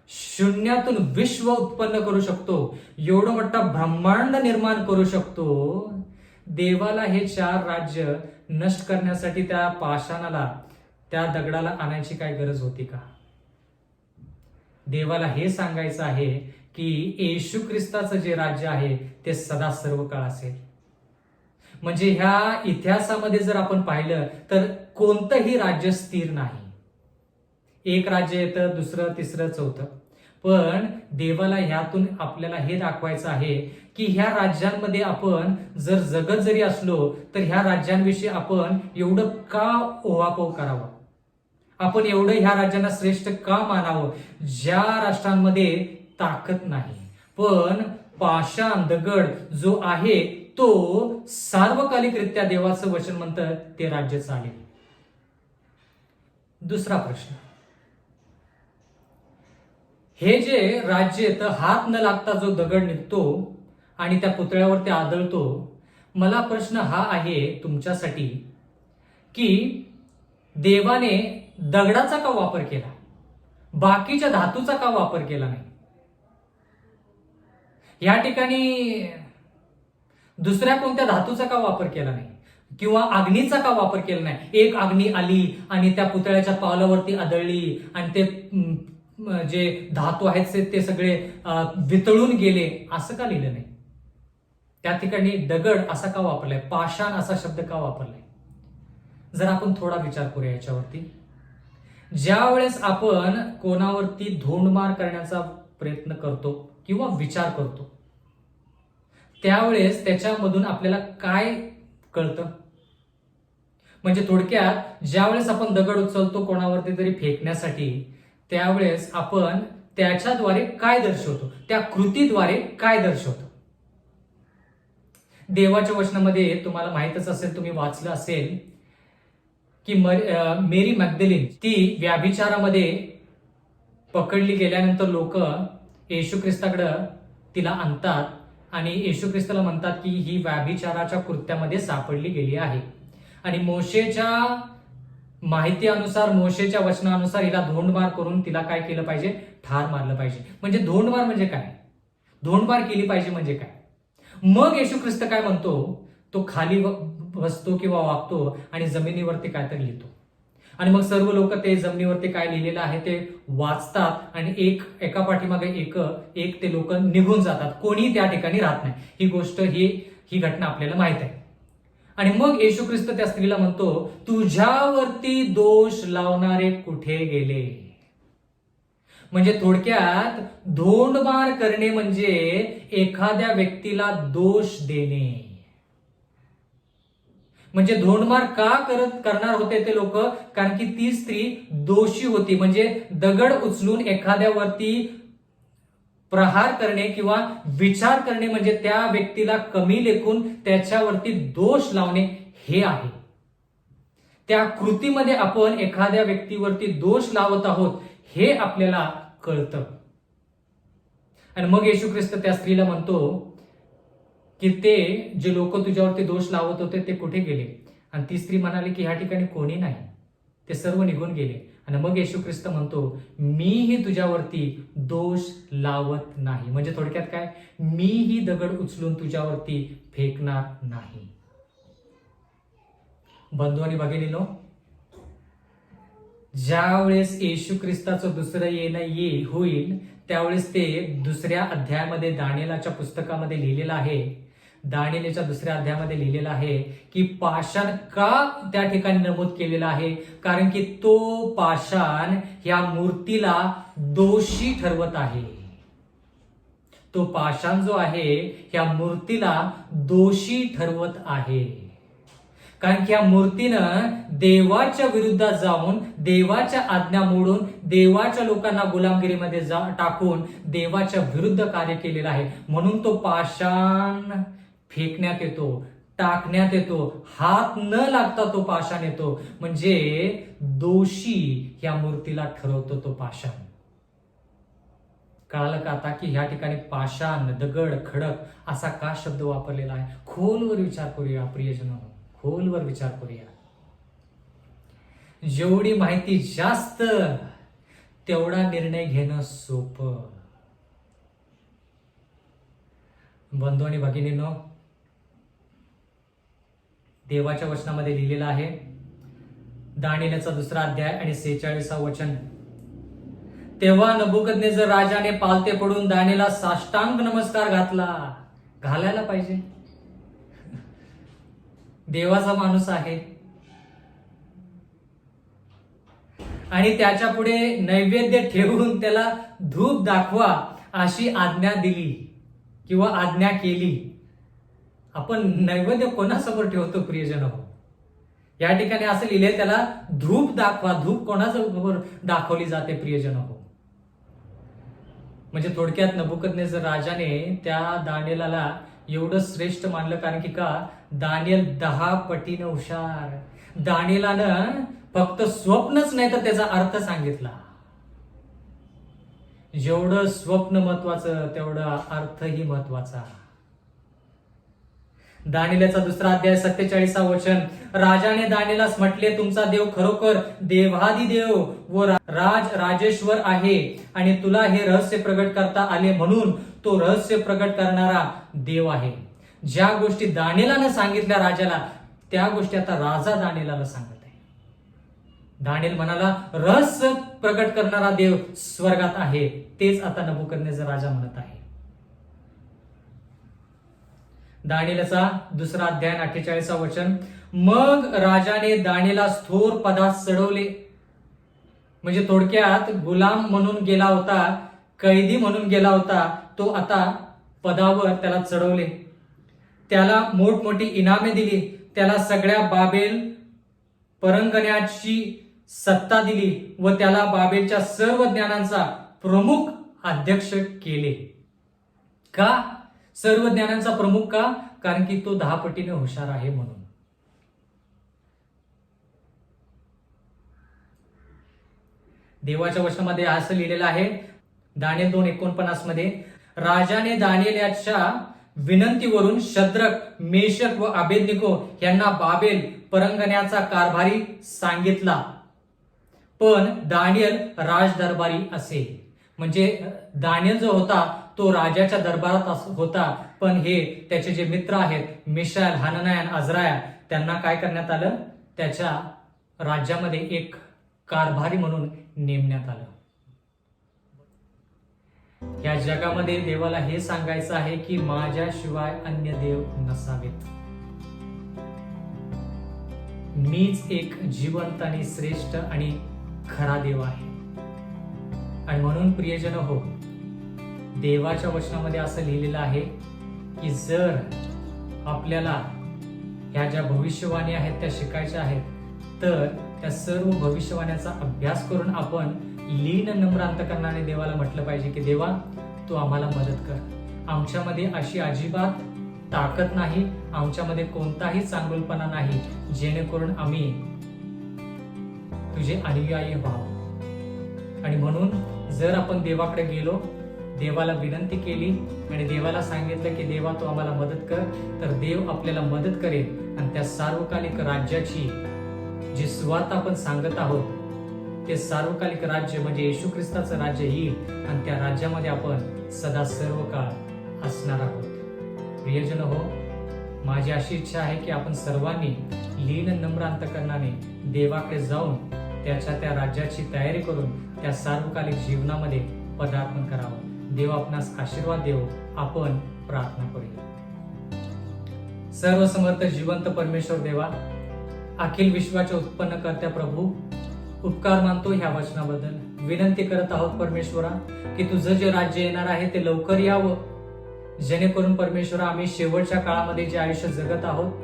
शून्यातून विश्व उत्पन्न करू शकतो, एवढं मोठं ब्रह्मांड निर्माण करू शकतो, देवाला हे 4 राज्य नष्ट करण्यासाठी त्या पाषाणाला, त्या दगडाला आणायची काय गरज होती का? देवाला हे सांगायचं आहे की येशू ख्रिस्ताचं जे राज्य आहे ते सदा सर्व काळ असेल. म्हणजे ह्या इतिहासामध्ये जर आपण पाहिलं तर कोणतंही राज्य स्थिर नाही. एक राज्य येतं, दुसरं, तिसरं, चौथं. पण देवाला ह्यातून आपल्याला हे दाखवायचं आहे की ह्या राज्यांमध्ये आपण जर जगत जरी असलो तर ह्या राज्यांविषयी आपण एवढं का ओवापोव करावं, आपण एवढं ह्या राज्यांना श्रेष्ठ का मानावं, ज्या राष्ट्रांमध्ये ताकद नाही पण पाषाण दगड जो आहे तो सार्वकालिकरित्या देवाचं वचन म्हणतं ते राज्य चालेल. दुसरा प्रश्न, हे जे राज्य येतं, हात न लागता जो दगड निघतो आणि त्या पुतळ्यावर ते आदळतो, मला प्रश्न हा आहे तुमच्यासाठी की देवाने दगडाचा का वापर केला, बाकीच्या धातूचा का वापर केला नाही? या ठिकाणी दुसऱ्या कोणत्या धातूचा का वापर केला नाही किंवा अग्नीचा का वापर केला नाही? एक अग्नी आली आणि त्या पुतळ्याच्या पावलावरती आदळली आणि ते जे धातू आहेत ते सगळे वितळून गेले, असं का लिहिलं नाही? त्या ठिकाणी दगड असा का वापरलाय, पाषाण असा शब्द का वापरलाय? जर आपण थोडा विचार करूया याच्यावरती. ज्या वेळेस आपण कोणावरती धोंडमार करण्याचा प्रयत्न करतो किंवा विचार करतो त्यावेळेस त्याच्यामधून आपल्याला काय कळतं? म्हणजे थोडक्यात ज्यावेळेस आपण दगड उचलतो कोणावरती तरी फेकण्यासाठी, त्यावेळेस आपण त्याच्याद्वारे काय दर्शवतो, त्या कृतीद्वारे काय दर्शवतो. देवाच्या वचनामध्ये तुम्हाला माहितच असेल, तुम्ही वाचलं असेल की मेरी मॅग्दलिन ती व्याभिचारामध्ये पकडली गेल्यानंतर लोक येशू ख्रिस्ताकडं तिला आणतात आणि येशू ख्रिस्ताला म्हणतात की ही व्याभिचाराच्या कृत्यामध्ये सापडली गेली आहे. आणि मोशेच्या माहितीनुसार, मोशेच्या वचनानुसार हिला धोंडमार करून तिला काय केलं पाहिजे, ठार मारलं पाहिजे. म्हणजे धोंडमार म्हणजे काय, धोंडमार केली पाहिजे म्हणजे काय. मग येशू ख्रिस्त काय म्हणतो, तो खाली बसतो किंवा वागतो आणि जमिनीवरती काहीतरी लिहितो. आणि मग सर्व लोक ते जमिनीवरती काय लिहिलेलं आहे ते वाचतात आणि एका पाठीमागे एक ते लोक निघून जातात. कोणी त्या ठिकाणी राहत नाही. ही गोष्ट ही घटना आपल्याला माहित आहे. आणि मग येशू ख्रिस्त त्या स्त्रीला म्हणतो, तुझ्यावरती दोष लावणारे कुठे गेले. म्हणजे थोडक्यात धोंडमार करणे म्हणजे एखाद्या व्यक्तीला दोष देणे. म्हणजे धोंडमार का करणार होते ते लोक, कारण की ती स्त्री दोषी होती. म्हणजे दगड उचलून एखाद्यावरती प्रहार करणे किंवा विचार करणे म्हणजे त्या व्यक्तीला कमी लेखून त्याच्यावरती दोष लावणे हे आहे. त्या कृतीमध्ये आपण एखाद्या व्यक्तीवरती दोष लावत आहोत हे आपल्याला कळतं. आणि मग येशू ख्रिस्त त्या स्त्रीला म्हणतो की ते जे लोक तुझ्यावरती दोष लावत होते ते कुठे गेले. आणि ती स्त्री म्हणाली की ह्या ठिकाणी कोणी नाही, ते सर्व निघून गेले. आणि मग येशू ख्रिस्त म्हणतो, मीही तुझ्यावरती दोष लावत नाही. म्हणजे थोडक्यात काय, मीही दगड उचलून तुझ्यावरती फेकणार नाही. बंधू आणि भगिनींनो, ज्यावेळेस येशू ख्रिस्ताचं दुसरं येणं होईल त्यावेळेस ते दुसऱ्या अध्यायामध्ये दानिएलाच्या पुस्तकामध्ये लिहिलेलं आहे. दानिएलच्या दुसऱ्या अध्यायामध्ये लिहिलेलं आहे की पाषाण का त्या ठिकाणी नमूद केलेला आहे, कारण की तो पाषाण ह्या मूर्तीला दोषी ठरवत आहे. तो पाषाण जो आहे ह्या मूर्तीला दोषी ठरवत आहे. कारण की या मूर्तीनं देवाच्या विरुद्धात जाऊन देवाच्या आज्ञा मोडून देवाच्या लोकांना गुलामगिरीमध्ये टाकून देवाच्या विरुद्ध कार्य केलेलं आहे. म्हणून तो पाषाण फेकण्यात येतो, टाकण्यात येतो, हात न लागता तो पाषाण येतो. म्हणजे दोषी या मूर्तीला ठरवतो तो पाषाण. कळालं का आता की ह्या ठिकाणी पाषाण, दगड, खडक असा का शब्द वापरलेला आहे. खोलवर विचार करूया प्रियजन, खोलवर विचार करूया. जेवढी माहिती जास्त तेवढा निर्णय घेणं सोपं. बंधू आणि भगिनींनो, देवाच्या वचनामध्ये लिहिलेलं आहे, दानिएलचा दुसरा अध्याय आणि 46 वचन. तेव्हा नबुकदनेझर राजाने पालते पडून दानिएलला साष्टांग नमस्कार घालायला पाहिजे. देवाचा माणूस आहे आणि त्याच्या पुढे नैवेद्य ठेवून त्याला धूप दाखवा अशी आज्ञा दिली किंवा आज्ञा केली. आपण नैवेद्य कोणासमोर ठेवतो प्रियजन हो. या ठिकाणी असं लिहिलंय, त्याला धूप दाखवा. धूप कोणासमोर दाखवली जाते प्रियजन हो. म्हणजे थोडक्यात नबुकदनेझर राजाने त्या दानिएलाला एवढं श्रेष्ठ मानलं, कारण की का, दानिएल 10 पटीनं हुशार. दानिएलानं फक्त स्वप्नच नाही तर त्याचा अर्थ सांगितला. जेवढं स्वप्न महत्वाचं तेवढं अर्थही महत्वाचा. दानिएलचा दुसरा अध्याय 47 वचन. राजाने दानिएलास म्हटले, तुमचा देव खरोखर देवाधिदेव व राजेश्वर आहे आणि तुला हे रहस्य प्रगट करता आले म्हणून तो रहस्य प्रगट करणारा देव आहे. ज्या गोष्टी दानिएलानं सांगितल्या राजाला, त्या गोष्टी आता राजा दानिएलाला सांगत आहे. दानिएल म्हणाला, रहस्य प्रगट करणारा देव स्वर्गात आहे. तेच आता नबुकदनेझर राजा म्हणत आहे. दानिएलचा दुसरा अध्याय 48 वचन. मग राजाने दानिएलास थोर पदात चढवले. म्हणजे थोडक्यात गुलाम म्हणून गेला होता, कैदी म्हणून गेला होता, तो आता पदावर त्याला चढवले. त्याला मोठमोठी इनामे दिली. त्याला सगळ्या बाबेल परंगण्याची सत्ता दिली व त्याला बाबेलच्या सर्व ज्ञानांचा प्रमुख अध्यक्ष केले. का? सर्व ज्ञानांचा प्रमुख का? कारण की तो 10 पटीने हुशार आहे म्हणून. देवाच्या वचनामध्ये असं लिहिलेलं आहे, दानिएल 2:49 मध्ये, राजाने दानिएल याच्या विनंतीवरून शद्रक, मेशक व अबेदनिगो यांना बाबेल परंगण्याचा कारभारी सांगितला, पण दानिएल राजदरबारी असे. म्हणजे दानिएल जो होता तो राजाच्या दरबारात होता, पण हे त्याचे जे मित्र आहेत मिशाएल, हनन्याह आणि अझराया, त्यांना काय करण्यात आलं? त्याच्या राज्यामध्ये एक कारभारी म्हणून नेमण्यात आलं. या जगामध्ये देवाला हे सांगायचं आहे की माझ्याशिवाय अन्य देव नसावेत. मीच एक जिवंत आणि श्रेष्ठ आणि खरा देव आहे. आणि म्हणून प्रियजन हो, देवाच्या वचनामध्ये असं लिहिलेलं आहे की जर आपल्याला ह्या ज्या भविष्यवाणी आहेत त्या शिकायच्या आहेत, तर त्या सर्व भविष्यवाण्याचा अभ्यास करून आपण लीन नम्र अंतकरणाने देवाला म्हटलं पाहिजे की देवा, तू आम्हाला मदत कर. आमच्यामध्ये अशी अजिबात ताकद नाही, आमच्यामध्ये कोणताही चांगुलपणा नाही, जेणेकरून आम्ही तुझे अनुयायी व्हावं. आणि म्हणून जर आपण देवाकडे गेलो, देवाला विनंती केली आणि देवाला सांगितलं की देवा तू आम्हाला मदत कर, तर देव आपल्याला मदत करेल आणि त्या सार्वकालिक राज्याची जी सुवार्ता आपण सांगत आहोत, ते सार्वकालिक राज्य म्हणजे येशू ख्रिस्ताचं राज्य येईल आणि त्या राज्यामध्ये आपण सदा सर्व काळ असणार आहोत. प्रियजन हो, माझी अशी इच्छा आहे की आपण सर्वांनी लीन नम्र अंतकरणाने देवाकडे जाऊन त्याच्या त्या राज्याची तयारी करून त्या सार्वकालिक जीवनामध्ये पदार्पण करावं. देव आपणास आशीर्वाद देव. आपण प्रार्थना करूया. सर्वसमर्थ जिवंत परमेश्वर देवा, अखिल विश्वाचे उत्पन्न करत्या प्रभू, उपकार मानतो ह्या वचनाबद्दल. विनंती करत आहोत परमेश्वरा की तुझं जे राज्य येणार आहे ते लवकर यावं, जेणेकरून परमेश्वरा आम्ही शेवटच्या काळामध्ये जे आयुष्य जगत आहोत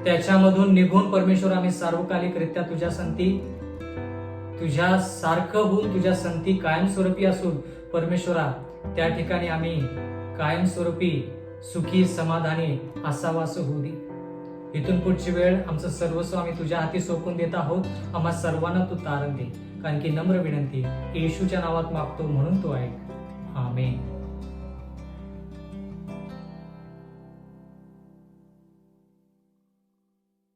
त्याच्यामधून निघून परमेश्वरा आम्ही सार्वकालिकरित्या तुझ्या संती, तुझ्या सारखं होऊन तुझ्या संती कायमस्वरूपी असून परमेश्वरा त्या ठिकाणी आम्ही कायमस्वरूपी सुखी समाधानी असावं असं होऊ दे. इथून पुढची वेळ आमचं सर्वस्व आम्ही तुझ्या हाती सोपून देत आहोत. आम्हा सर्वांना तू तारण दे, कारण की नम्र विनंती येशूच्या नावात मागतो म्हणून तो ऐक. आमेन.